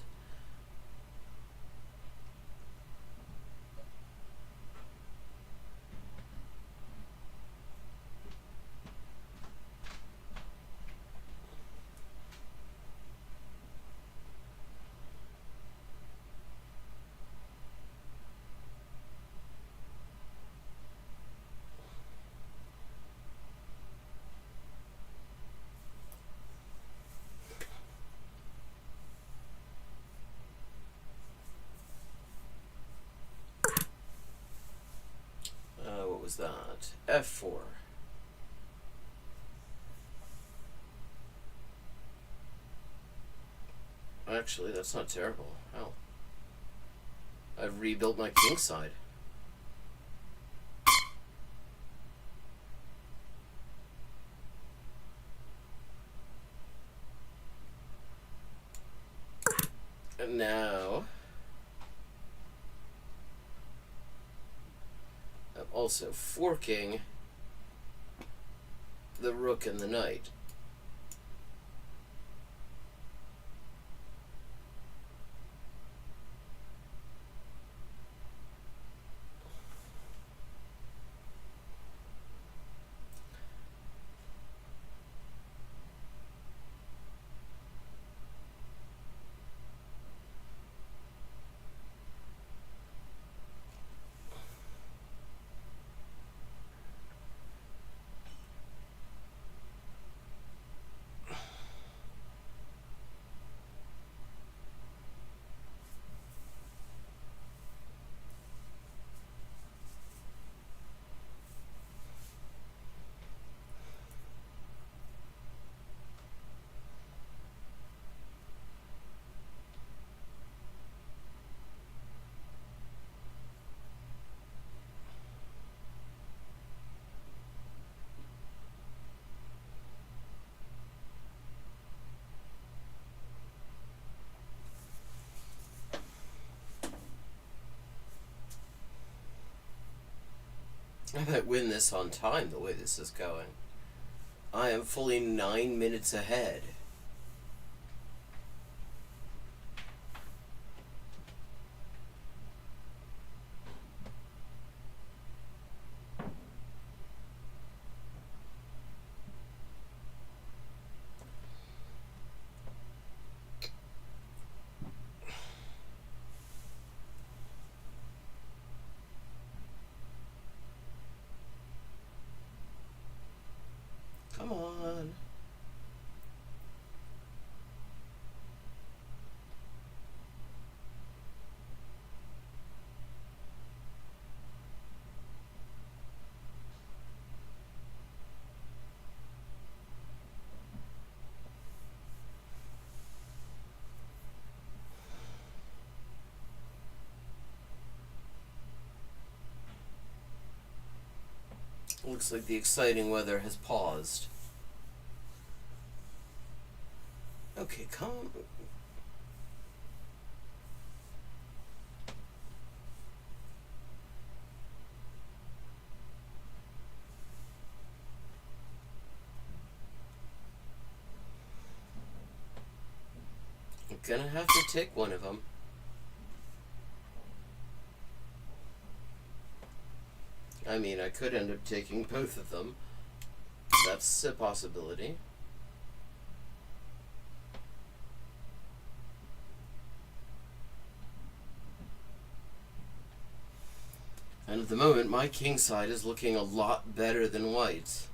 What was that? F4. actually. That's not terrible. Hell. I've rebuilt my king side. And now I'm also forking the rook and the knight. I might win this on time the way this is going. I am fully 9 minutes ahead. Come on. Looks like the exciting weather has paused. Okay, come. I'm gonna have to take one of them. I mean, I could end up taking both of them. That's a possibility. And at the moment, my king side is looking a lot better than white's.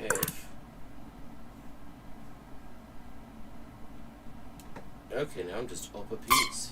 Okay. Okay, now I'm just up a piece.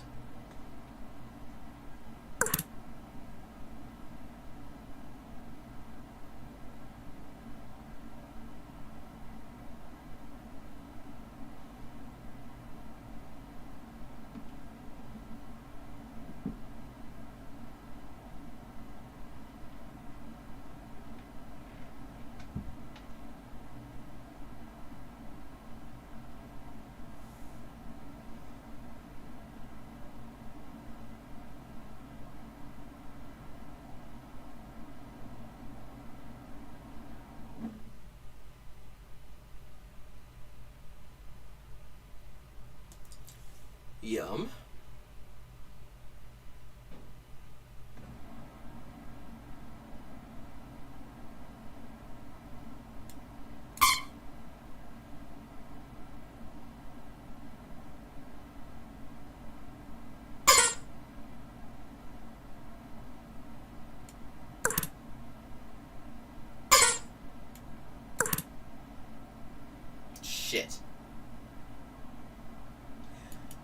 shit.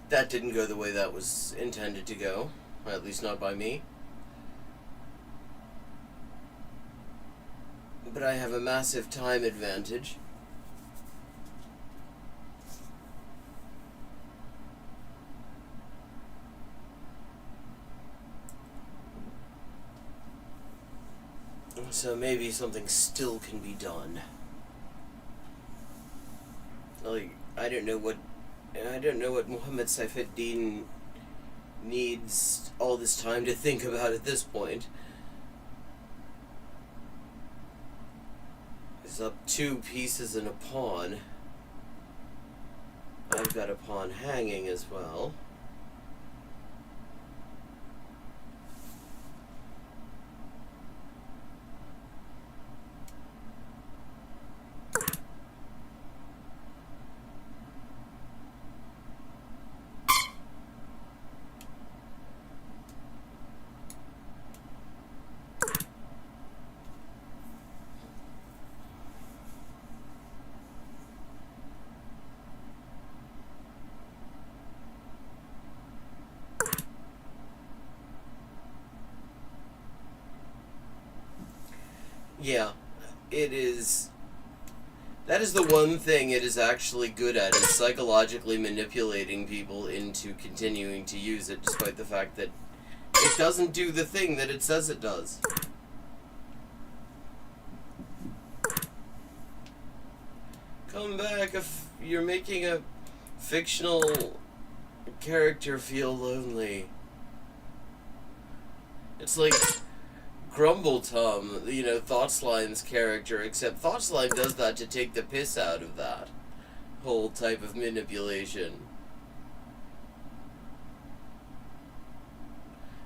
That didn't go the way that was intended to go. At least not by me. But I have a massive time advantage. So maybe something still can be done. Like, I don't know what Mohammed Saifuddin needs all this time to think about at this point. He's up 2 pieces and a pawn. I've got a pawn hanging as well. Yeah, it is. That is the one thing it is actually good at, is psychologically manipulating people into continuing to use it, despite the fact that it doesn't do the thing that it says it does. Come back if you're making a fictional character feel lonely. It's like Grumble Tom, ThoughtSlime's character, except ThoughtSlime does that to take the piss out of that whole type of manipulation.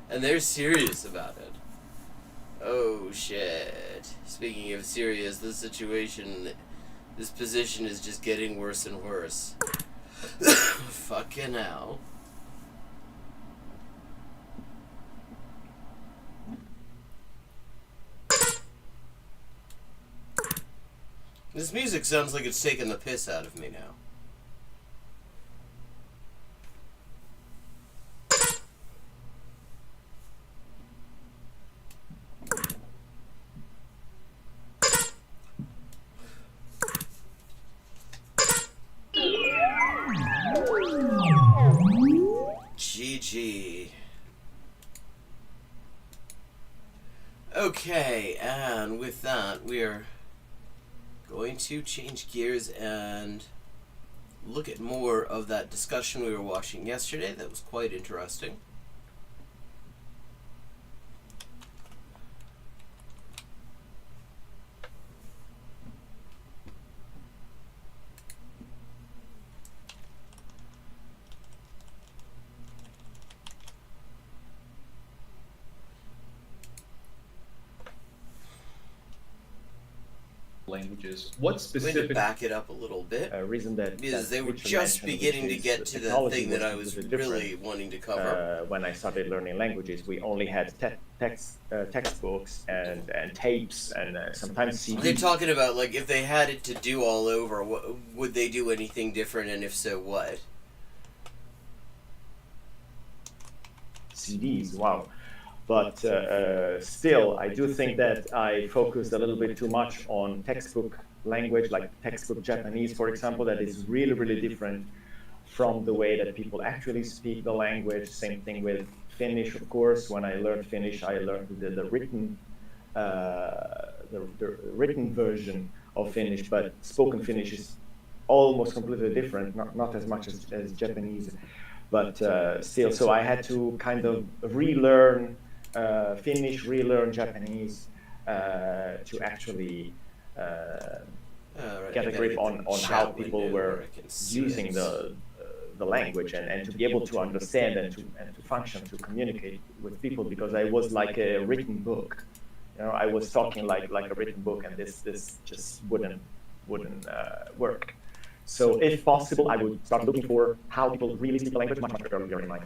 And they're serious about it. Oh shit. Speaking of serious, this position is just getting worse and worse. Fucking hell. This music sounds like it's taking the piss out of me now. GG. Okay, and with that, we're going to change gears and look at more of that discussion we were watching yesterday. That was quite interesting. Languages. What specific? I'm going to back it up a little bit. Reason that because they were just beginning to get to the thing that I was really wanting to cover. When I started learning languages, we only had textbooks and tapes and sometimes CDs. They're talking about, like, if they had it to do all over, would they do anything different, and if so, what? CDs, wow. But still, I do think that I focused a little bit too much on textbook language, like textbook Japanese, for example, that is really, really different from the way that people actually speak the language. Same thing with Finnish, of course. When I learned Finnish, I learned the written version of Finnish, but spoken Finnish is almost completely different, not as much as Japanese, but still. So I had to kind of relearn Finnish, relearn Japanese to actually get a grip on how people were using the language and to be able to understand and to function, to communicate with people, because I was like a written book. I was talking like a written book, and this just wouldn't work. So if possible, I would start looking for how people really speak the language much earlier in my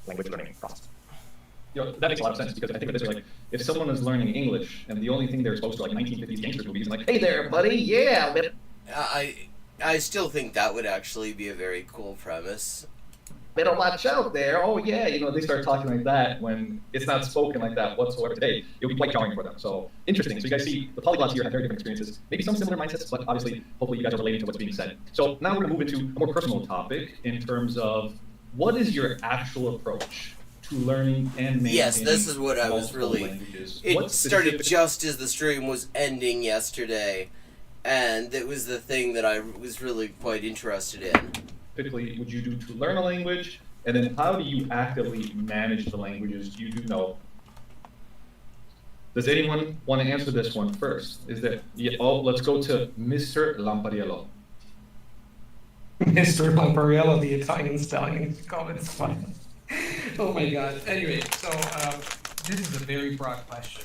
language learning process. That makes a lot of sense, because I think of this way, like, if someone is learning English and the only thing they're exposed to, like 1950s gangsters movies, and like, hey there, buddy, yeah, I still think that would actually be a very cool premise. Better watch out there. Oh yeah, they start talking like that when it's not spoken like that whatsoever today. It would be quite jarring for them. So interesting. So you guys see the polyglots here have very different experiences, maybe some similar mindsets, but obviously, hopefully you guys are relating to what's being said. So now we're gonna move into a more personal topic in terms of what is your actual approach to learning and maintaining. Yes, this is what I was really. Languages. It started just as the stream was ending yesterday, and it was the thing that I was really quite interested in. Typically would you do to learn a language, and then how do you actively manage the languages you do know? Does anyone want to answer this one first? Let's go to Mr. Lampariello. Mr. Lampariello, the Italian stallion, comments fun. Oh my god. Anyway, so this is a very broad question.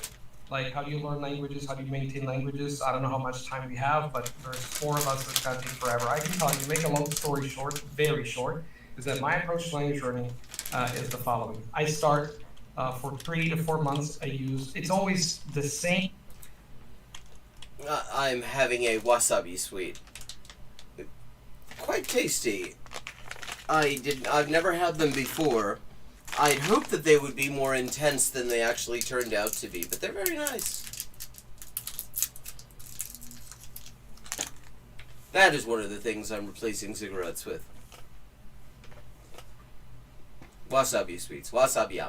Like, how do you learn languages? How do you maintain languages? I don't know how much time we have, but there's 4 of us that's gonna take forever. I can tell you, make a long story short, very short, is that my approach to language learning is the following. I start for 3 to 4 months. It's always the same. I'm having a wasabi sweet. Quite tasty. I've never had them before. I'd hoped that they would be more intense than they actually turned out to be, but they're very nice. That is one of the things I'm replacing cigarettes with. Wasabi sweets. Wasabi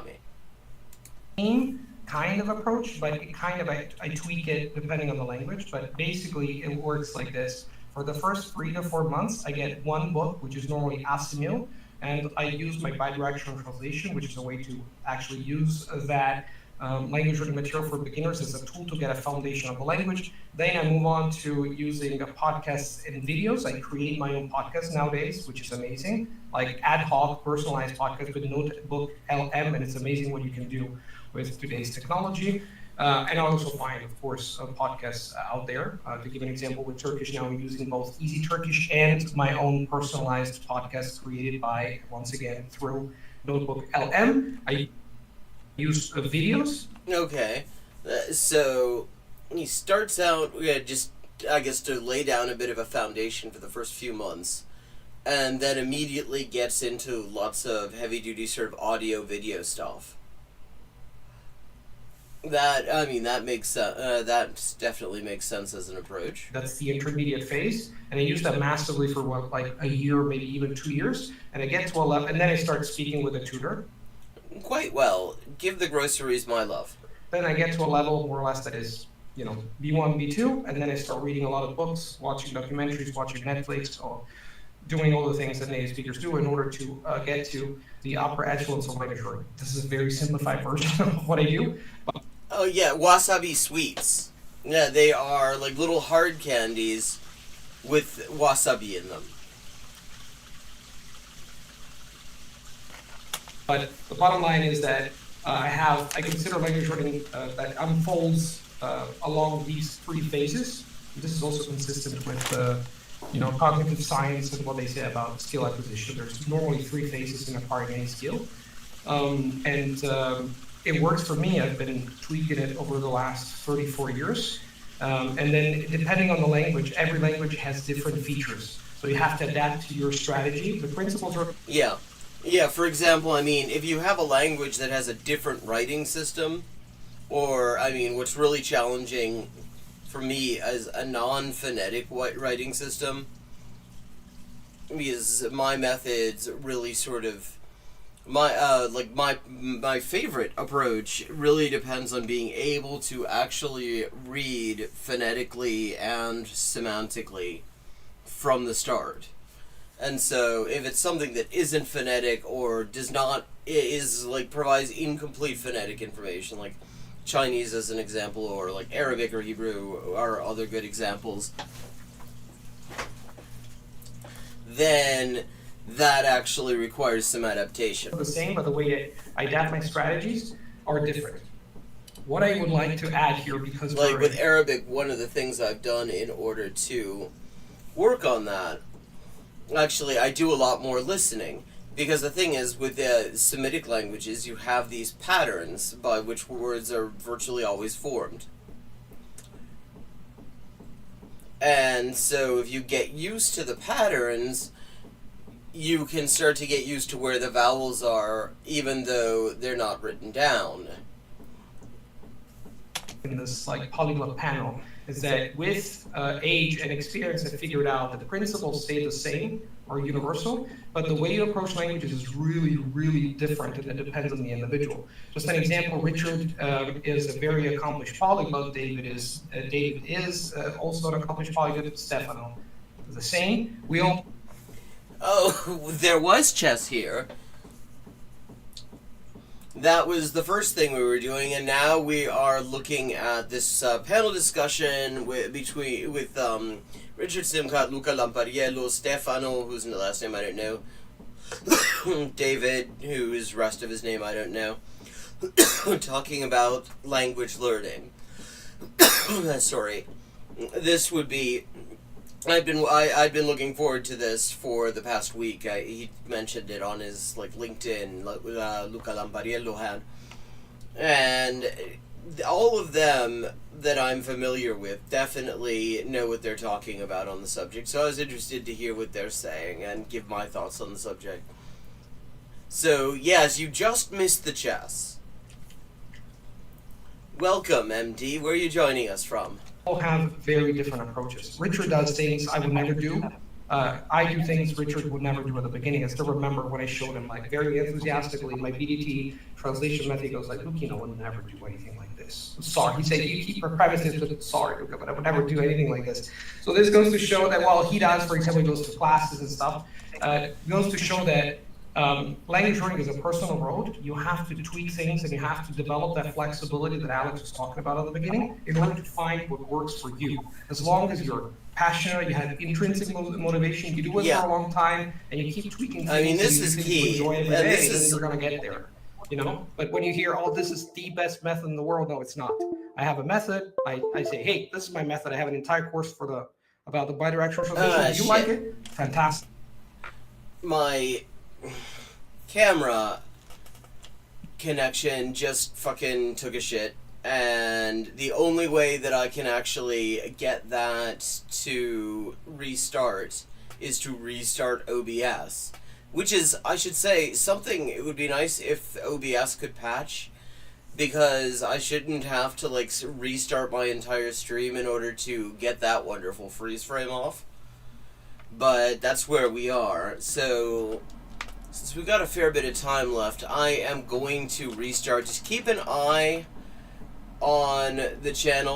yami. Kind of approach, but I tweak it depending on the language, but basically it works like this. For the first 3 to 4 months, I get 1 book, which is normally Asimil, and I use my bidirectional translation, which is a way to actually use that language learning material for beginners as a tool to get a foundation of the language. Then I move on to using podcasts and videos. I create my own podcast nowadays, which is amazing, like ad hoc, personalized podcast with Notebook LM, and it's amazing what you can do with today's technology. And I also find, of course, podcasts out there. To give an example, with Turkish now, I'm using both Easy Turkish and my own personalized podcast created by, once again, through Notebook LM. I use videos. Okay. So he starts out, just, I guess, to lay down a bit of a foundation for the first few months, and then immediately gets into lots of heavy-duty sort of audio-video stuff. That makes that definitely makes sense as an approach. That's the intermediate phase, and I use that massively for like a year, maybe even 2 years, and I get to a level, and then I start speaking with a tutor. Quite well. Give the groceries my love. Then I get to a level more or less that is, B1, B2, and then I start reading a lot of books, watching documentaries, watching Netflix, or doing all the things that native speakers do in order to get to the upper echelons of language learning. This is a very simplified version of what I do. Oh yeah, wasabi sweets. Yeah, they are like little hard candies with wasabi in them. But the bottom line is that I consider language learning that unfolds along these 3 phases. This is also consistent with cognitive science and what they say about skill acquisition. There's normally 3 phases in acquiring any skill. It works for me. I've been tweaking it over the last 34 years. And then depending on the language, every language has different features. So you have to adapt to your strategy. The principles are... Yeah, for example, if you have a language that has a different writing system, or, what's really challenging for me as a non-phonetic writing system, because my methods really sort of... My favorite approach really depends on being able to actually read phonetically and semantically from the start. And so if it's something that isn't phonetic or provides incomplete phonetic information, like Chinese as an example, or like Arabic or Hebrew are other good examples, then that actually requires some adaptation. The same, but the way I adapt my strategies are different. What I would like to add here, because like with Arabic, one of the things I've done in order to work on that, actually I do a lot more listening, because the thing is, with the Semitic languages, you have these patterns by which words are virtually always formed. And so if you get used to the patterns, you can start to get used to where the vowels are, even though they're not written down. In this like polyglot panel is that with age and experience, I figured out that the principles stay the same or universal, but the way you approach languages is really, really different, and it depends on the individual. Just an example: Richard is a very accomplished polyglot. David is also an accomplished polyglot. Stefano is the same. We all. Oh, there was chess here. That was the first thing we were doing, and now we are looking at this panel discussion with Richard Simcott, Luca Lampariello, Stefano, whose last name I don't know, David, whose rest of his name I don't know, talking about language learning. Sorry. This would be... I'd been looking forward to this for the past week. He mentioned it on his LinkedIn. Luca Lampariello had, and all of them that I'm familiar with definitely know what they're talking about on the subject. So I was interested to hear what they're saying and give my thoughts on the subject. So yes, you just missed the chess. Welcome, MD. Where are you joining us from? All have very different approaches. Richard does things I would never do. I do things Richard would never do at the beginning. I still remember when I showed him, very enthusiastically, my BDT translation method. He goes Luke, I would never do anything like this. Sorry. He said, you keep prefacing it with, sorry, Luca, but I would never do anything like this. So this goes to show that while he does, for example, he goes to classes and stuff, it goes to show that language learning is a personal road. You have to tweak things, and you have to develop that flexibility that Alex was talking about at the beginning in order to find what works for you. As long as you're passionate, you have intrinsic motivation, you do it for a long time, and you keep tweaking things. I mean, this is key. Every day, then you're going to get there. But when you hear, this is the best method in the world, no, it's not. I have a method. I say, hey, this is my method. I have an entire course about the bidirectional translation. Do you like it? Fantastic. My camera connection just fucking took a shit, and the only way that I can actually get that to restart is to restart OBS, which is, I should say, something it would be nice if OBS could patch, because I shouldn't have to restart my entire stream in order to get that wonderful freeze frame off. But that's where we are. So since we've got a fair bit of time left, I am going to restart. Just keep an eye on the channel.